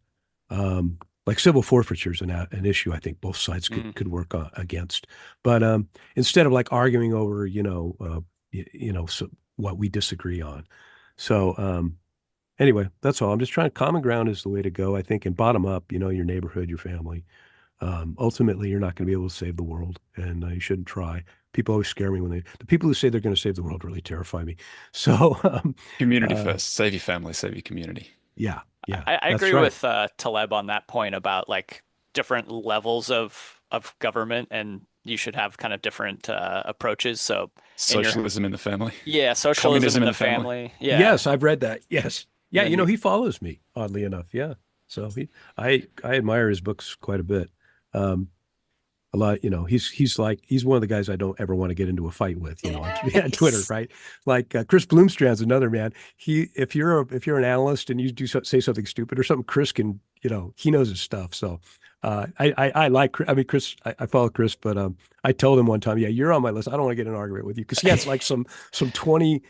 Like civil forfeiture is an issue I think both sides could work against. But instead of like arguing over, so what we disagree on. So anyway, that's all. I'm just trying. Common ground is the way to go, I think, and bottom up. Your neighborhood, your family. Ultimately, you're not going to be able to save the world, and you shouldn't try. People always scare me the people who say they're going to save the world really terrify me. So,
Community first. Save your family, save your community.
yeah, yeah,
I
that's
agree
right.
with Taleb on that point about like different levels of government, and you should have kind of different approaches. So in your
Socialism in the family.
yeah, socialism
Communism
in
in
the
the family.
family. Yeah.
Yes, I've read that. Yes,
And
yeah,
then you
he follows me oddly enough. Yeah, so I admire his books quite a bit. Um, a lot, he's one of the guys I don't ever want to get into a fight with, on Twitter,
Nice.
right? Like Chris Bloomstrand's another man. If you're an analyst and you say something stupid or something, Chris can, he knows his stuff. So I like, I mean, Chris, I follow Chris, but I told him one time, yeah, you're on my list. I don't want to get in an argument with you because he has like some 20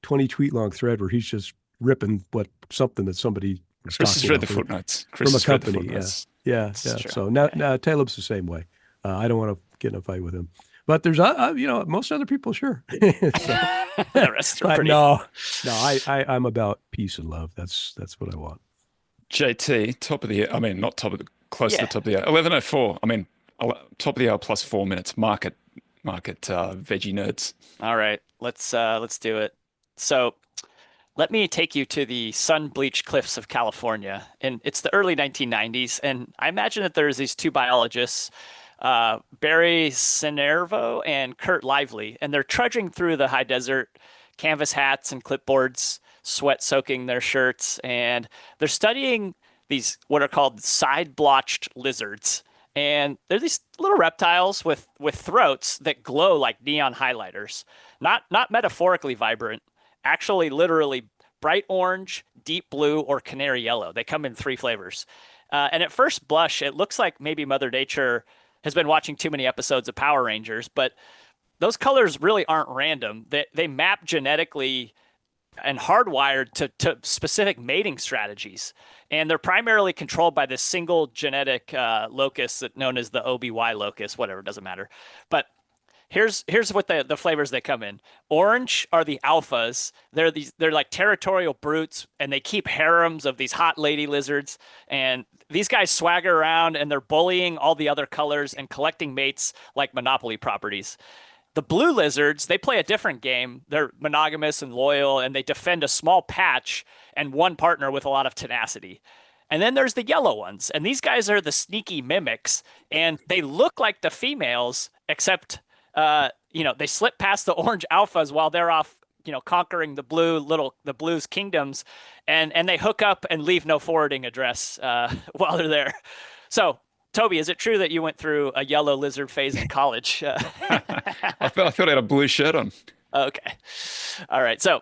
tweet long thread where he's just ripping something that somebody was
Chris has
talking
read the
about
footnotes. Chris
from a
has read the
company. Yeah.
footnotes.
Yeah.
This is
Yeah.
true.
So now,
Okay.
now Taleb's the same way. I don't want to get in a fight with him, but there's, most other people, sure. So,
The rest are
but
pretty.
no, I'm about peace and love. That's what I want.
JT, top of the, I mean, not top of the, close to the
Yeah.
top of the hour. 11:04. I mean, top of the hour plus 4 minutes. Market, veggie nerds.
All right. Let's do it. So let me take you to the sun-bleached cliffs of California. And it's the early 1990s. And I imagine that there's these two biologists, Barry Cinervo and Kurt Lively, and they're trudging through the high desert, canvas hats and clipboards, sweat soaking their shirts, and they're studying these what are called side-blotched lizards. And they're these little reptiles with throats that glow like neon highlighters. Not metaphorically vibrant, actually literally bright orange, deep blue, or canary yellow. They come in three flavors. And at first blush, it looks like maybe Mother Nature has been watching too many episodes of Power Rangers, but those colors really aren't random. They map genetically and hardwired to specific mating strategies. And they're primarily controlled by this single genetic locus known as the OBY locus, whatever, doesn't matter. But here's what the flavors they come in. Orange are the alphas. They're like territorial brutes, and they keep harems of these hot lady lizards. And these guys swagger around, and they're bullying all the other colors and collecting mates like Monopoly properties. The blue lizards, they play a different game. They're monogamous and loyal, and they defend a small patch and one partner with a lot of tenacity. And then there's the yellow ones, and these guys are the sneaky mimics, and they look like the females, except they slip past the orange alphas while they're off, conquering the blues kingdoms, and they hook up and leave no forwarding address while they're there. So, Toby, is it true that you went through a yellow lizard phase in college?
I thought I had a blue shirt on.
Okay. All right. So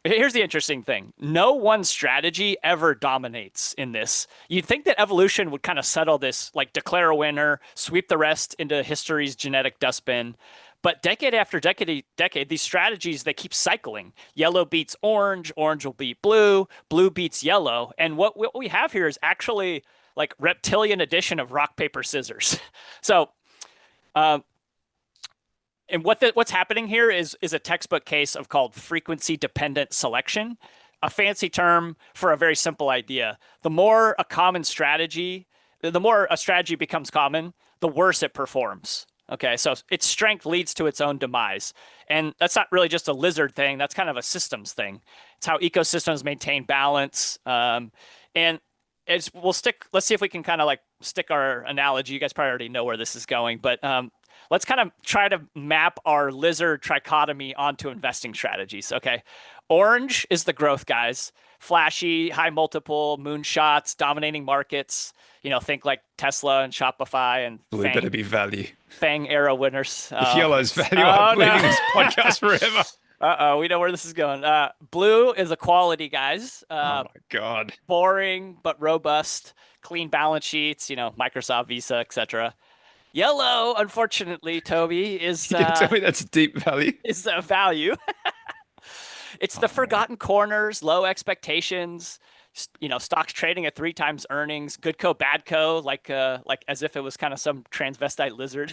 here's the interesting thing. No one strategy ever dominates in this. You'd think that evolution would kind of settle this, like declare a winner, sweep the rest into history's genetic dustbin. But decade after decade, these strategies, they keep cycling. Yellow beats orange, orange will beat blue, blue beats yellow. And what we have here is actually like reptilian edition of rock, paper, scissors. So, and what's happening here is a textbook case of called frequency dependent selection, a fancy term for a very simple idea. The more a strategy becomes common, the worse it performs. Okay, so its strength leads to its own demise. And that's not really just a lizard thing, that's kind of a systems thing. It's how ecosystems maintain balance. And let's see if we can kind of like stick our analogy. You guys probably already know where this is going, but let's kind of try to map our lizard trichotomy onto investing strategies. Okay. Orange is the growth guys, flashy, high multiple, moonshots, dominating markets. Think like Tesla and Shopify and
Blue better be value.
Fang era winners.
If yellow's value, I'm leaving this podcast forever.
We know where this is going. Blue is the quality guys.
Oh my God.
Boring but robust, clean balance sheets, Microsoft, Visa, etc. Yellow, unfortunately, Toby, is
tell me that's deep value.
Is a value. It's the forgotten corners, low expectations, stocks trading at 3 times earnings, good co, bad co, like as if it was kind of some transvestite lizard.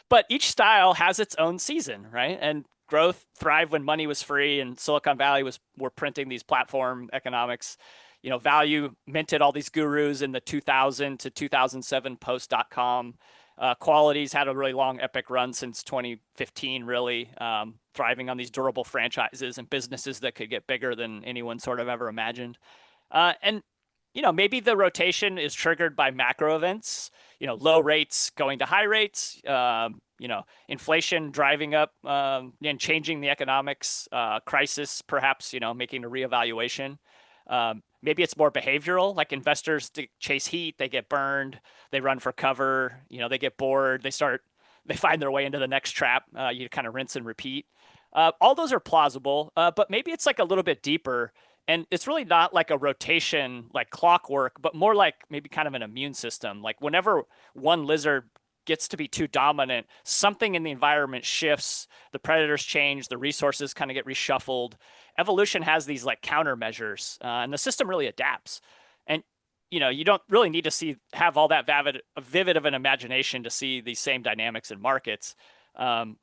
But each style has its own season, right? And growth thrived when money was free, and Silicon Valley were printing these platform economics. Value minted all these gurus in the 2000 to 2007 post.com. Qualities had a really long epic run since 2015, really, thriving on these durable franchises and businesses that could get bigger than anyone sort of ever imagined. And maybe the rotation is triggered by macro events, low rates going to high rates, inflation driving up and changing the economics, crisis, perhaps, making a reevaluation. Maybe it's more behavioral, like investors chase heat, they get burned, they run for cover, they get bored, they find their way into the next trap. You kind of rinse and repeat. All those are plausible, but maybe it's like a little bit deeper. And it's really not like a rotation, like clockwork, but more like maybe kind of an immune system. Like whenever one lizard gets to be too dominant, something in the environment shifts, the predators change, the resources kind of get reshuffled. Evolution has these like countermeasures, and the system really adapts. And you don't really need to have all that vivid of an imagination to see these same dynamics in markets. The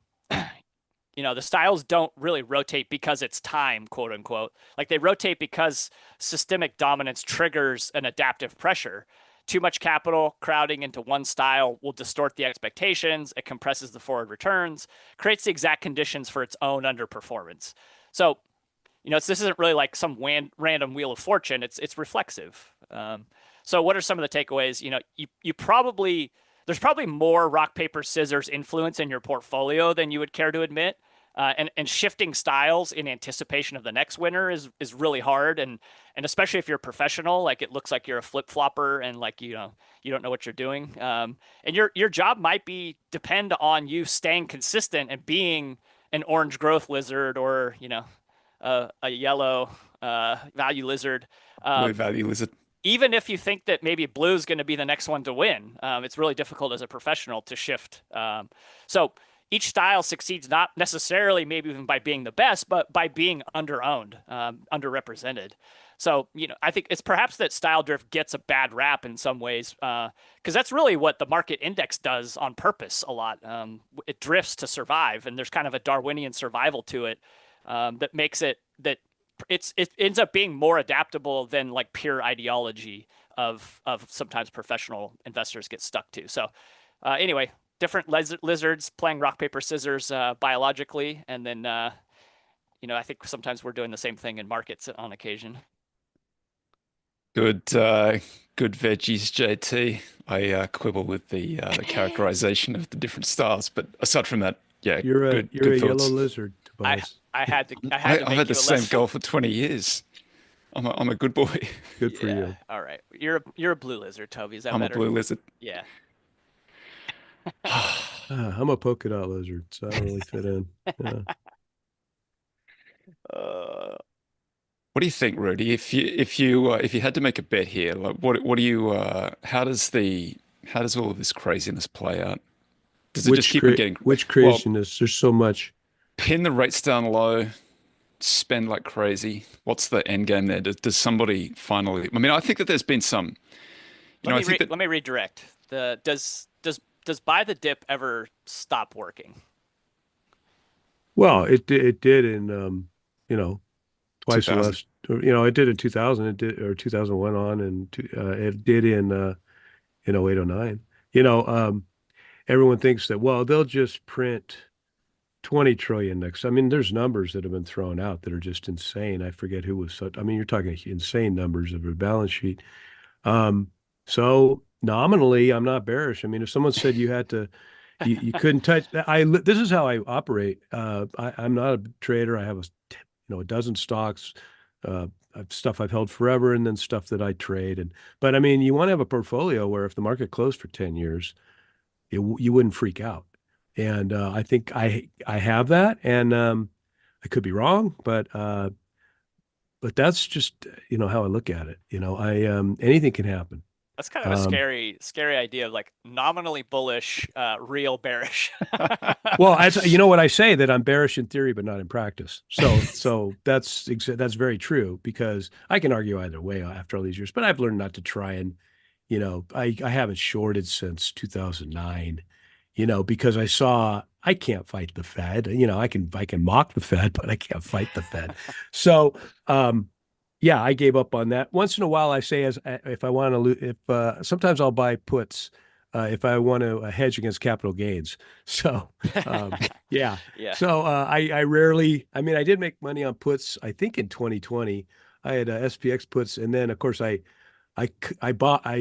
styles don't really rotate because it's time, quote unquote. Like they rotate because systemic dominance triggers an adaptive pressure. Too much capital crowding into one style will distort the expectations. It compresses the forward returns, creates the exact conditions for its own underperformance. So, this isn't really like some random wheel of fortune. It's reflexive. So what are some of the takeaways? There's probably more rock, paper, scissors influence in your portfolio than you would care to admit. And shifting styles in anticipation of the next winner is really hard, and especially if you're a professional, like it looks like you're a flip flopper and like you don't know what you're doing. And your job might be depend on you staying consistent and being an orange growth lizard or a yellow value lizard.
Blue
Um,
value lizard.
Even if you think that maybe blue is going to be the next one to win, it's really difficult as a professional to shift. So each style succeeds not necessarily maybe even by being the best, but by being underowned, underrepresented. So, I think it's perhaps that style drift gets a bad rap in some ways, because that's really what the market index does on purpose a lot. It drifts to survive, and there's kind of a Darwinian survival to it that makes it that it ends up being more adaptable than like pure ideology of sometimes professional investors get stuck to. So anyway, different lizards playing rock paper scissors biologically, and then I think sometimes we're doing the same thing in markets on occasion.
Good, good veggies, JT. I quibble with the characterization of the different styles, but aside from that, yeah,
You're a
good
yellow
thoughts.
lizard, Tobias.
I had to
I've
make
had the
you a
same
lesson.
goal for 20 years. I'm a good boy.
Good for
Yeah.
you.
All right. You're a blue lizard, Toby. Is that
I'm a
better?
blue lizard.
Yeah.
I'm a polka dot lizard, so I don't really fit in. Yeah.
Uh,
What do you think, Rudy? If you had to make a bet here, like what do you how does all of this craziness play out? Does it just keep on getting
Which
well,
craziness? There's so much.
pin the rates down low, spend like crazy? What's the end game there? Does somebody finally? I mean, I think that there's been some. I think that
let me redirect. Does buy the dip ever stop working?
Well, it did in twice the
2000.
last. It did in 2000. It did or 2001 on, and it did in 08, 09. Everyone thinks that they'll just print 20 trillion next. I mean, there's numbers that have been thrown out that are just insane. I forget who was such. I mean, you're talking insane numbers of a balance sheet. Um, so nominally, I'm not bearish. I mean, if someone said you had to, you couldn't touch. This is how I operate. I'm not a trader. I have a dozen stocks, stuff I've held forever, and then stuff that I trade. But I mean, you want to have a portfolio where if the market closed for 10 years, you wouldn't freak out. And I think I have that, and I could be wrong, but that's just how I look at it. I anything can happen.
That's kind of a
Um,
scary idea of like nominally bullish, real bearish.
well, you know what I say, that I'm bearish in theory but not in practice. So that's very true, because I can argue either way after all these years. But I've learned not to try and I haven't shorted since 2009. Because I can't fight the Fed. I can mock the Fed, but I can't fight the Fed. So, yeah, I gave up on that. Once in a while, I say, if I want to, if sometimes I'll buy puts if I want to hedge against capital gains. So, yeah.
Yeah.
So I rarely. I mean, I did make money on puts. I think in 2020, I had SPX puts, and then of course I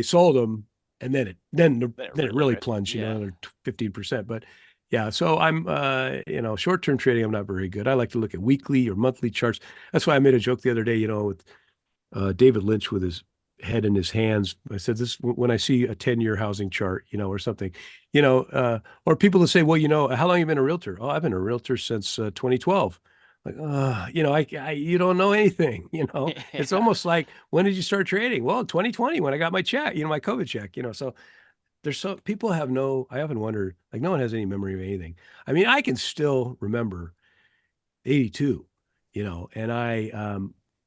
sold them, and then it really plunged,
Yeah.
another 15%. But yeah, so I'm short-term trading, I'm not very good. I like to look at weekly or monthly charts. That's why I made a joke the other day, with David Lynch with his head in his hands. I said, this when I see a 10-year housing chart, or something, or people that say, well, how long have you been a realtor? Oh, I've been a realtor since 2012. Like, you don't know anything, It's almost like, when did you start trading? Well, 2020, when I got my check, my COVID check, so people I often wonder, like, no one has any memory of anything. I mean, I can still remember 82, and I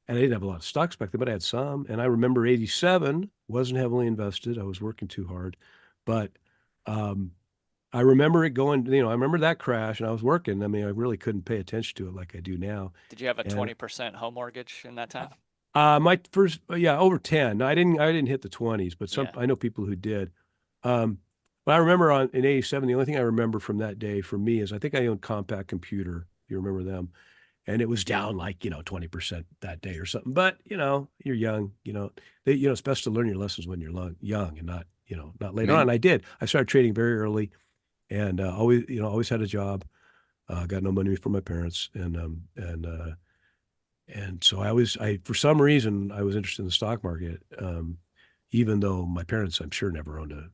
didn't have a lot of stocks back then, but I had some. And I remember 87, wasn't heavily invested. I was working too hard, but um, I remember it going, I remember that crash, and I was working. I mean, I really couldn't pay attention to it like I do now.
Did you have a
And
20% home mortgage in that time?
my first, yeah, over 10. I didn't hit the 20s, but
Yeah.
I know people who did. Um, but I remember in 87, the only thing I remember from that day for me is I think I owned Compaq Computer. You remember them? And it was down like, 20% that day or something. But, you're young, it's best to learn your lessons when you're young and not, not
I
later on.
mean,
I did. I started trading very early, and always had a job. Got no money from my parents, and so I for some reason I was interested in the stock market, even though my parents, I'm sure, never owned a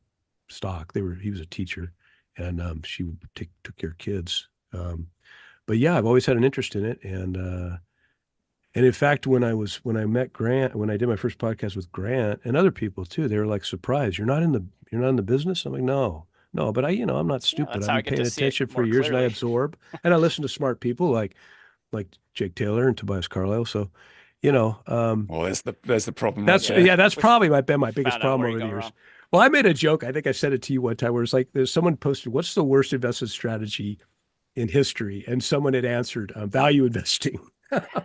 stock. He was a teacher, and she would took care of kids. But yeah, I've always had an interest in it, and in fact, when I met Grant, when I did my first podcast with Grant and other people too, they were like surprised. You're not in the business. I'm like, no, no, but I'm not
Yeah,
stupid.
that's
I've
how I
been
get to
paying
see it
attention for
more
years, and I
clearly.
absorb, and I listen to smart people like Jake Taylor and Tobias Carlisle. So, you know,
Well, there's the problem right there.
Yeah,
that's
we
probably been my biggest
found out
problem
where you
over the
go
years.
wrong.
Well, I made a joke. I think I said it to you one time where it's like there's someone posted, "What's the worst investment strategy in history?" And someone had answered, value investing,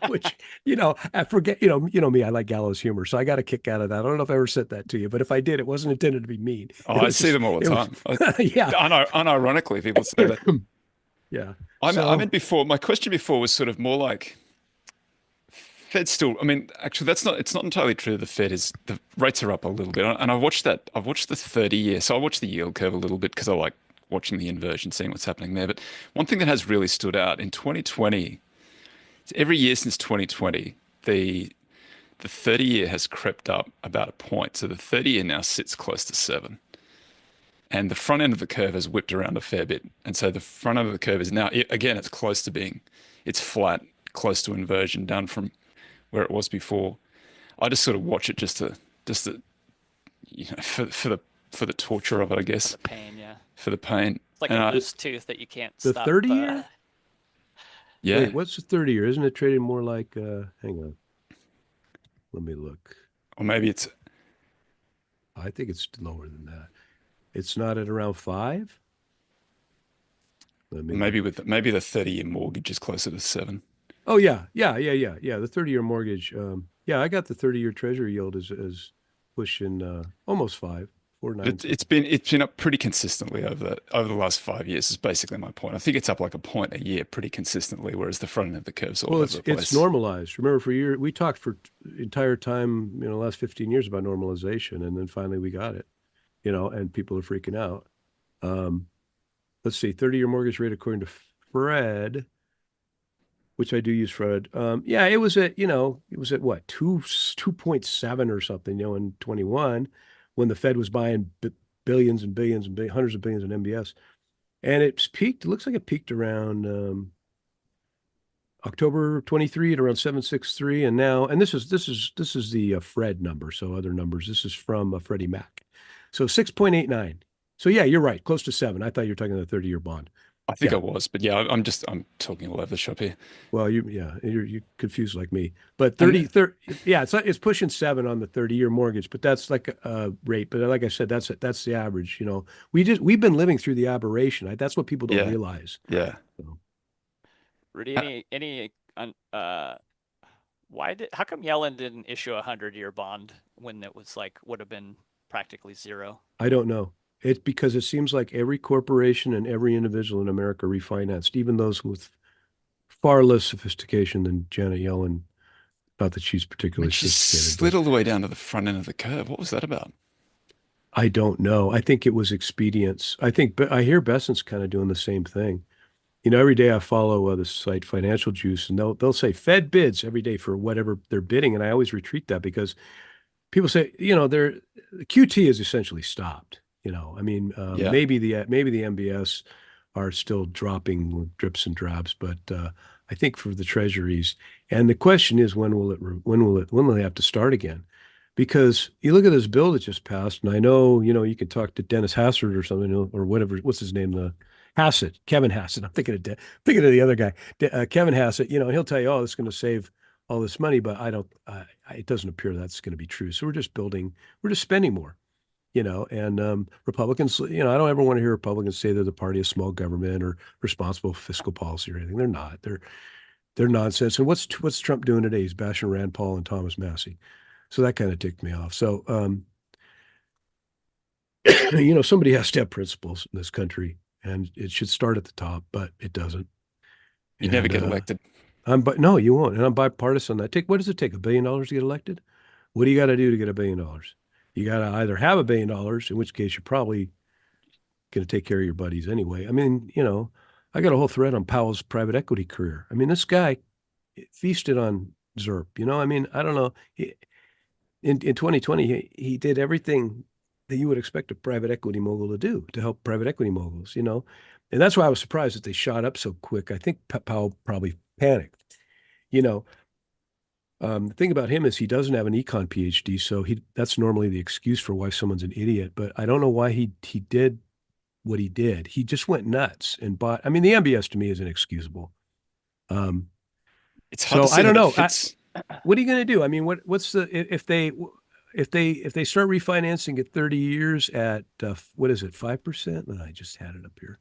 which, I forget, me, I like gallows humor. So I got a kick out of that. I don't know if I ever said that to you, but if I did, it wasn't intended to be mean.
Oh,
It
I
was
see
just,
them all the
it was,
time.
yeah,
Unironically, people say that.
yeah.
I
So
meant before, my question before was sort of more like Fed still, I mean, actually, it's not entirely true. The Fed is, the rates are up a little bit. And I've watched the 30-year. So I watched the yield curve a little bit because I like watching the inversion, seeing what's happening there. But one thing that has really stood out in 2020, every year since 2020, the 30-year has crept up about a point. So the 30-year now sits close to 7. And the front end of the curve has whipped around a fair bit. And so the front end of the curve is now, again, it's close to being, it's flat, close to inversion, down from where it was before. I just sort of watch it just to for the torture of it, I
For
guess,
the pain, yeah.
for the pain.
It's like
And
a
I,
loose tooth that you can't
the
stop.
30 year, wait,
yeah,
what's the 30 year? Isn't it trading more like, hang on, let me look.
or maybe it's
I think it's lower than that. It's not at around 5. Let me look.
maybe the 30-year mortgage is closer to 7.
Oh yeah, yeah, yeah, yeah, yeah. The 30-year mortgage. Yeah, I got the 30-year Treasury yield as pushing almost 5, four
But
nine something.
it's been up pretty consistently over the last 5 years. Is basically my point. I think it's up like a point a year pretty consistently, whereas the front end of the curve's all
Well,
over the
it's
place.
normalized. Remember, for year we talked for entire time, last 15 years about normalization, and then finally we got it. And people are freaking out. Um, let's see, 30-year mortgage rate according to Fred, which I do use Fred. Yeah, it was at what, 2.7 or something, in 21 when the Fed was buying billions and billions and hundreds of billions in MBS. And it's peaked, it looks like it peaked around October 23 at around 763. And now, and this is the Fred number, so other numbers. This is from Freddie Mac. So 6.89. So yeah, you're right, close to 7. I thought you were talking the 30-year bond.
I think I
Yeah.
was, but yeah, I'm talking all over the shop here.
Well, you're confused like me. But
And
30, yeah, it's pushing 7 on the 30-year mortgage, but that's like a rate. But like I said, that's the average. We've been living through the aberration. That's what people don't
yeah,
realize.
yeah.
So,
Rudy, how come Yellen didn't issue a 100-year bond when it was like would have been practically zero?
I don't know. It's because it seems like every corporation and every individual in America refinanced, even those with far less sophistication than Janet Yellen. Not that she's
I mean,
particularly
she
sophisticated,
slid
but
all the way down to the front end of the curve. What was that about?
I don't know. I think it was expedience. But I hear Besson's kind of doing the same thing. Every day I follow the site Financial Juice, and they'll say Fed bids every day for whatever they're bidding, and I always retreat that because people say, the QT is essentially stopped. I mean,
Yeah.
maybe the MBS are still dropping drips and drabs, but I think for the treasuries, and the question is when will they have to start again? Because you look at this bill that just passed, and I know, you can talk to Dennis Hassard or something, or whatever, what's his name, Hassett, Kevin Hassett. I'm thinking of the other guy, Kevin Hassett. He'll tell you, oh, it's going to save all this money, but I don't. It doesn't appear that's going to be true. So we're just spending more. And Republicans. I don't ever want to hear Republicans say they're the party of small government or responsible fiscal policy or anything. They're not. They're nonsense. And what's Trump doing today? He's bashing Rand Paul and Thomas Massey. So that kind of ticked me off. So somebody has to have principles in this country, and it should start at the top, but it doesn't.
You'd never
And
get elected.
but no, you won't. And I'm bipartisan. What does it take? $1 billion to get elected? What do you got to do to get $1 billion? You got to either have $1 billion, in which case you're probably going to take care of your buddies anyway. I mean, I got a whole thread on Powell's private equity career. I mean, this guy feasted on ZERP. I mean, I don't know. In 2020, he did everything that you would expect a private equity mogul to do to help private equity moguls. And that's why I was surprised that they shot up so quick. I think Powell probably panicked. You know, the thing about him is he doesn't have an econ PhD, so that's normally the excuse for why someone's an idiot. But I don't know why he did what he did. He just went nuts and bought. I mean, the MBS to me is inexcusable. Um,
It's hard to
so
see
I don't
that it
know.
fits.
What are you going to do? I mean, what's the if they start refinancing at 30 years at what is it, 5%? And I just had it up here.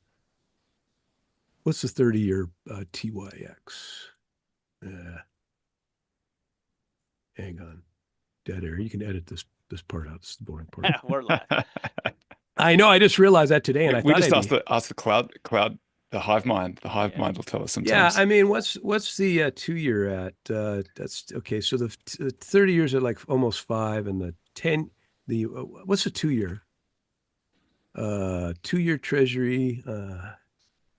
What's the 30-year TYX? Hang on, dead air. You can edit this part out. This is the boring part.
We're live.
I know. I just realized that today, and I
We
thought
just
I'd be.
ask the cloud, the hive mind. The hive
Yeah.
mind will tell us
Yeah,
sometimes.
I mean, what's the 2-year at? That's okay. So the 30 years at like almost 5, and the 10, what's the 2-year? 2-year Treasury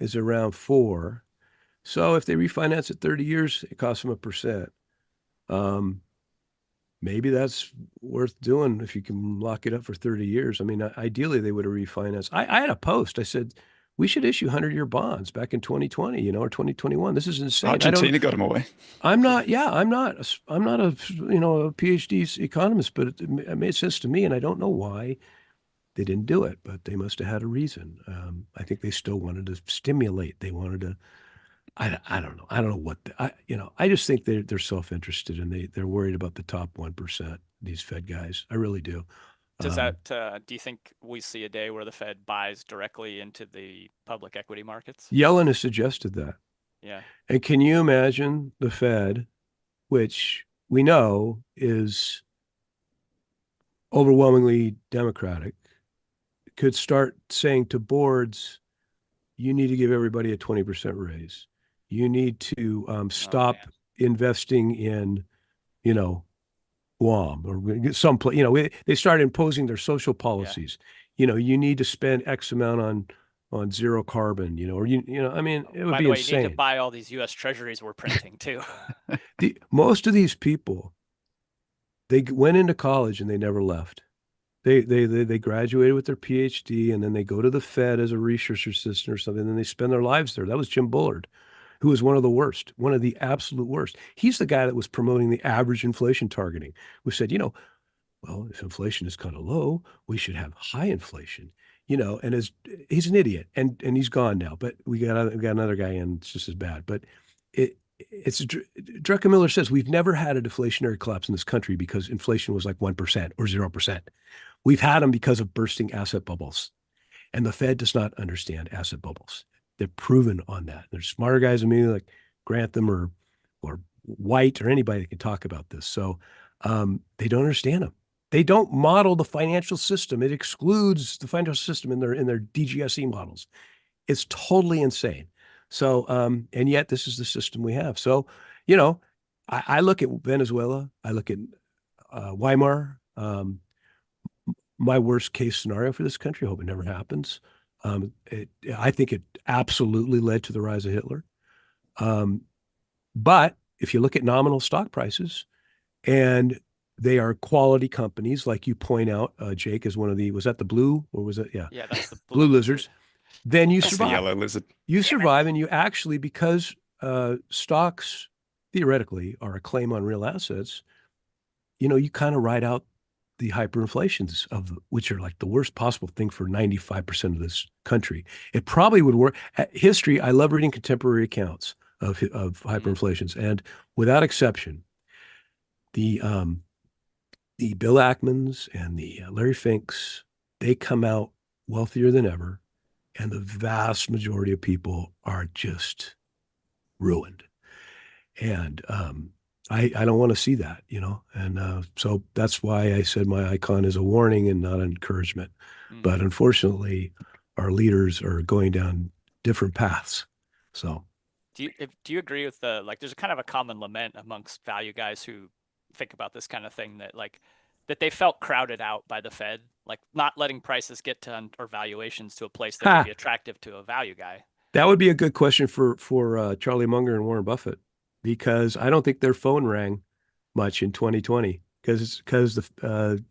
is around 4. So if they refinance at 30 years, it costs them 1%. Maybe that's worth doing if you can lock it up for 30 years. I mean, ideally they would have refinanced. I had a post. I said we should issue 100-year bonds back in 2020, or 2021. This is insane.
Argentina got him away.
I'm not. Yeah, I'm not a a PhD economist, but it made sense to me, and I don't know why they didn't do it, but they must have had a reason. I think they still wanted to stimulate. They wanted to. I don't know. I don't know what I just think they're self-interested and they're worried about the top 1%. These Fed guys, I really do.
Does that do you think we see a day where the Fed buys directly into the public equity markets?
Yellen has suggested that.
Yeah.
And can you imagine the Fed, which we know is overwhelmingly Democratic, could start saying to boards, you need to give everybody a 20% raise. You need to stop investing in, you know, Guam or some place. They start imposing their social policies. You need to spend X amount on zero carbon. I mean, it would
By
be
the way, you need to
insane.
buy all these U.S. Treasuries we're printing too.
Most of these people, they went into college and they never left. They graduated with their PhD and then they go to the Fed as a research assistant or something, and then they spend their lives there. That was Jim Bullard, who was one of the worst, one of the absolute worst. He's the guy that was promoting the average inflation targeting, who said, well, if inflation is kind of low, we should have high inflation. And he's an idiot, and he's gone now. But we got another guy in, it's just as bad. But it's Druckenmiller says we've never had a deflationary collapse in this country because inflation was like 1% or 0%. We've had them because of bursting asset bubbles. And the Fed does not understand asset bubbles. They're proven on that. There's smarter guys than me, like Grantham or White or anybody that can talk about this. So they don't understand them. They don't model the financial system. It excludes the financial system in their DGSE models. It's totally insane. So and yet this is the system we have. So I look at Venezuela. I look at Weimar. My worst case scenario for this country. I hope it never happens. I think it absolutely led to the rise of Hitler. But if you look at nominal stock prices, and they are quality companies, like you point out, Jake, is one of was that the blue or was it? Yeah.
Yeah, that's the
blue lizards. Then you
It's the
survive.
yellow lizard.
You survive, and you actually, because stocks theoretically are a claim on real assets, you kind of ride out the hyperinflations of which are like the worst possible thing for 95% of this country. It probably would work. History, I love reading contemporary accounts of hyperinflations, and without exception, the Bill Ackmans and the Larry Finks, they come out wealthier than ever, and the vast majority of people are just ruined. And I don't want to see that, and so that's why I said my icon is a warning and not an encouragement. But unfortunately, our leaders are going down different paths. So
do you agree with there's kind of a common lament amongst value guys who think about this kind of thing that they felt crowded out by the Fed, like not letting prices get to or valuations to a place that would be attractive to a value guy?
That would be a good question for Charlie Munger and Warren Buffett, because I don't think their phone rang much in 2020 because the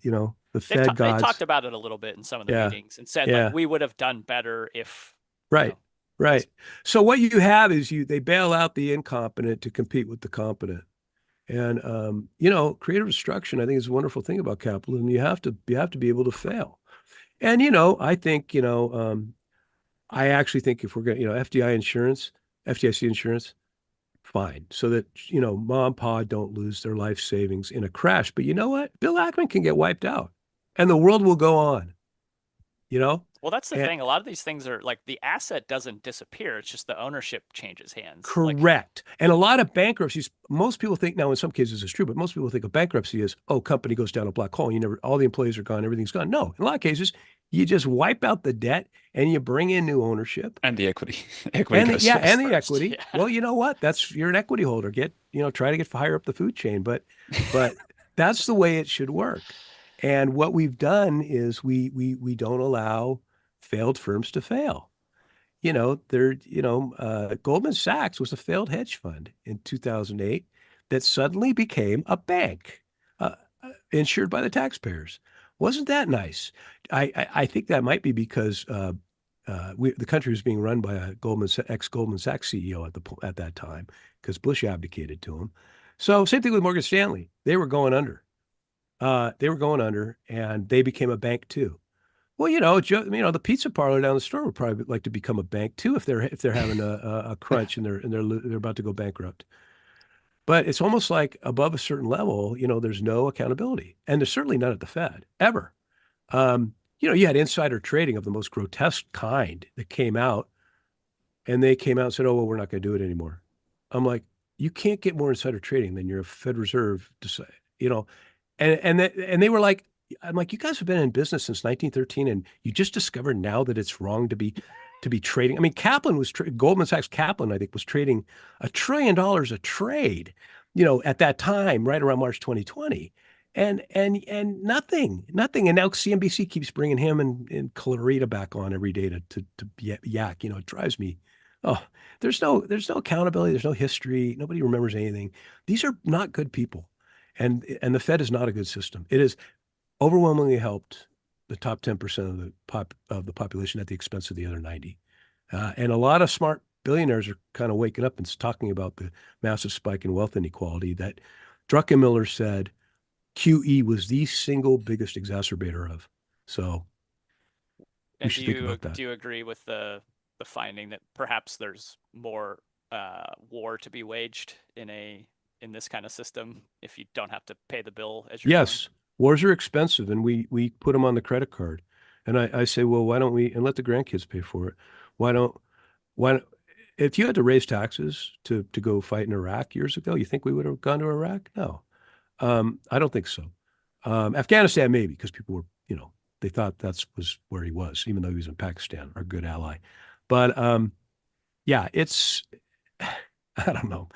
the Fed
They talked
gods.
about it a little bit in some of the
Yeah,
meetings and said like
yeah,
we would have done better if, you
right,
know,
right.
this.
So what you have is they bail out the incompetent to compete with the competent. And creative destruction, I think, is a wonderful thing about capitalism. You have to be able to fail. And I think I actually think if we're going to FDI insurance, FDIC insurance, fine, so that mom and pa don't lose their life savings in a crash. But you know what? Bill Ackman can get wiped out, and the world will go on. You know,
Well, that's the
and
thing. A lot of these things are like the asset doesn't disappear. It's just the ownership changes hands. Like,
correct. And a lot of bankruptcies, most people think now, in some cases it's true, but most people think of bankruptcy as, oh, company goes down a black hole. All the employees are gone, everything's gone. No, in a lot of cases, you just wipe out the debt and you bring in new ownership.
And the equity. Equity
And
goes
yeah, and
first.
the
first.
equity.
Yeah.
Well, you know what? You're an equity holder. Try to get higher up the food chain, but that's the way it should work. And what we've done is we don't allow failed firms to fail. Goldman Sachs was a failed hedge fund in 2008 that suddenly became a bank, insured by the taxpayers. Wasn't that nice? I think that might be because the country was being run by a ex-Goldman Sachs CEO at that time, because Bush abdicated to him. So same thing with Morgan Stanley. They were going under. And they became a bank too. Well, the pizza parlor down the store would probably like to become a bank too if they're having a crunch and they're about to go bankrupt. But it's almost like above a certain level, there's no accountability, and there's certainly none at the Fed ever. You had insider trading of the most grotesque kind that came out, and they came out and said, "Oh, well, we're not going to do it anymore." I'm like, you can't get more insider trading than your Fed Reserve to say, and they were like, I'm like, you guys have been in business since 1913, and you just discovered now that it's wrong to be trading. I mean, Goldman Sachs Kaplan, I think, was trading $1 trillion a trade, at that time, right around March 2020, and nothing. And now CNBC keeps bringing him and Clarita back on every day to yak. It drives me. Oh, there's no accountability. There's no history. Nobody remembers anything. These are not good people. And the Fed is not a good system. It is overwhelmingly helped the top 10% of the population at the expense of the other 90. And a lot of smart billionaires are kind of waking up and talking about the massive spike in wealth inequality that Druckenmiller said QE was the single biggest exacerbator of. So we
And
should think about that.
do you agree with the finding that perhaps there's more war to be waged in this kind of system if you don't have to pay the bill as you're going?
Yes, wars are expensive, and we put them on the credit card. And I say, well, why don't we and let the grandkids pay for it? Why don't why don't- If you had to raise taxes to go fight in Iraq years ago, you think we would have gone to Iraq? No, I don't think so. Afghanistan maybe, because people were, they thought was where he was, even though he was in Pakistan, our good ally. But yeah, it's I don't know.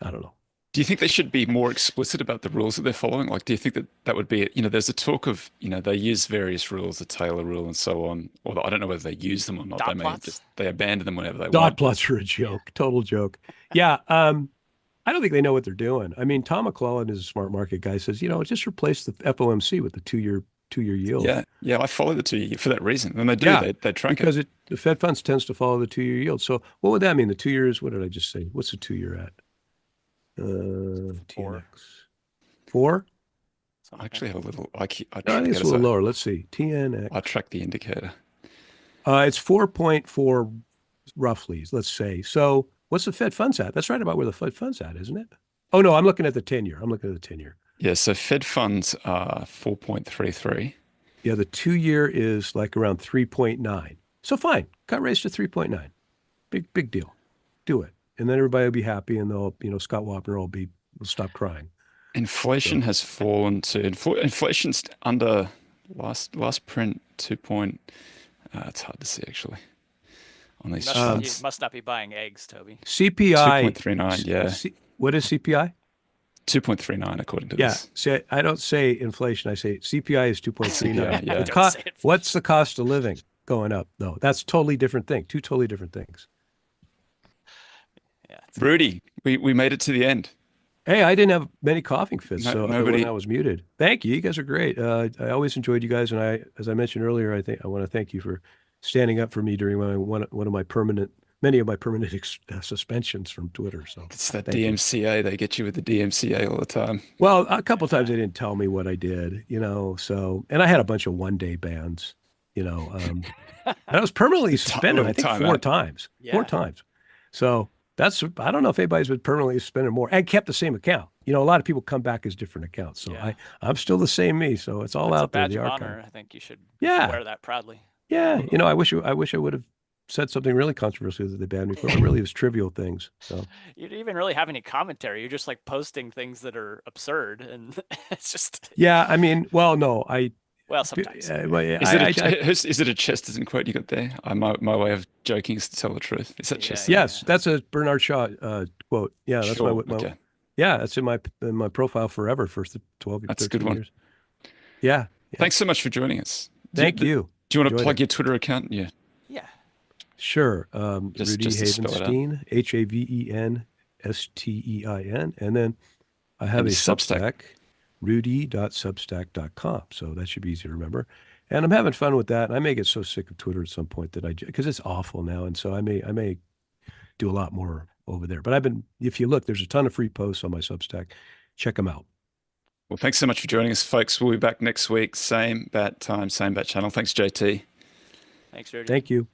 I don't know.
Do you think they should be more explicit about the rules that they're following? Like, do you think that that would be, there's a talk of, they use various rules, the Taylor rule and so on, or I don't know whether they use them or not. They
Dot
may
plots?
they abandon them whenever they
Dot
want.
plots are a joke, total joke. Yeah, I don't think they know what they're doing. I mean, Tom McClellan is a smart market guy. Says, just replace the FOMC with the two-year yield.
Yeah, yeah, I follow the 2 year for that reason. And they do,
Yeah,
they track it.
because the Fed funds tends to follow the 2-year yield. So what would that mean? The 2 years, what did I just say? What's the 2-year at?
Four.
TNX. 4?
I actually have a little, I
No, I think it's a little lower. Let's see. TNX.
I track the indicator.
It's 4.4 roughly, let's say. So what's the Fed funds at? That's right about where the Fed funds at, isn't it? Oh, no, I'm looking at the 10-year. I'm looking at the 10-year.
Yeah, so Fed funds are 4.33.
Yeah, the 2-year is like around 3.9. So fine, cut rates to 3.9. Big deal. Do it. And then everybody will be happy, and they'll, Scott Wapner will stop crying.
Inflation has fallen to inflation's under last print 2 point. It's hard to see actually on these
You
charts.
must not be buying eggs, Toby.
CPI.
2.39, yeah.
What is CPI?
2.39 according to
Yeah.
this.
See, I don't say inflation. I say CPI is 2.39.
CPI, yeah.
Don't say it.
What's the cost of living? going up. No, that's totally different thing. Two totally different things.
Yeah.
Rudy, we made it to the end.
Hey, I didn't have many coughing fits,
No,
so when I
nobody.
was muted. Thank you. You guys are great. I always enjoyed you guys, and as I mentioned earlier, I think I want to thank you for standing up for me during one of my many of my permanent suspensions from Twitter. So
It's that
thank you.
DMCA. They get you with the DMCA all the time.
Well, a couple times they didn't tell me what I did, so, and I had a bunch of 1-day bans, and I was permanently
A
suspended, I
little
think four
timeout.
times, four
Yeah.
times. So I don't know if anybody's been permanently suspended more and kept the same account. A lot of people come back as different accounts. So
Yeah.
I'm still the same me. So it's all
That's a
out there,
badge
the
of
archive.
honor. I think you should
Yeah.
wear that proudly.
Yeah. I wish I would have said something really controversial that they banned me for, but really it was trivial things. So
You don't even really have any commentary. You're just like posting things that are absurd, and it's just
yeah, I mean, well, no,
well, sometimes.
Is it a Chesterton quote you got there? My way of joking is to tell the truth. Is that
Yeah,
Chesterton?
yes, that's a Bernard Shaw quote. Yeah, that's
Sure. Okay.
yeah, that's in my profile forever for 12 or
That's a
13
good one.
years. Yeah.
Thanks so much for joining us.
Thank you.
Do you want to
Enjoyed
plug
it.
your Twitter account? Yeah.
Yeah.
Sure. Rudy
Just to spell it out.
Havenstein, Havenstein. And then I have
And
a
your Substack.
Substack, rudy.substack.com. So that should be easy to remember. And I'm having fun with that. And I may get so sick of Twitter at some point because it's awful now. And so I may do a lot more over there. But if you look, there's a ton of free posts on my Substack. Check them out.
Well, thanks so much for joining us, folks. We'll be back next week. Same bat time, same bat channel. Thanks, JT.
Thanks, Rudy.
Thank you.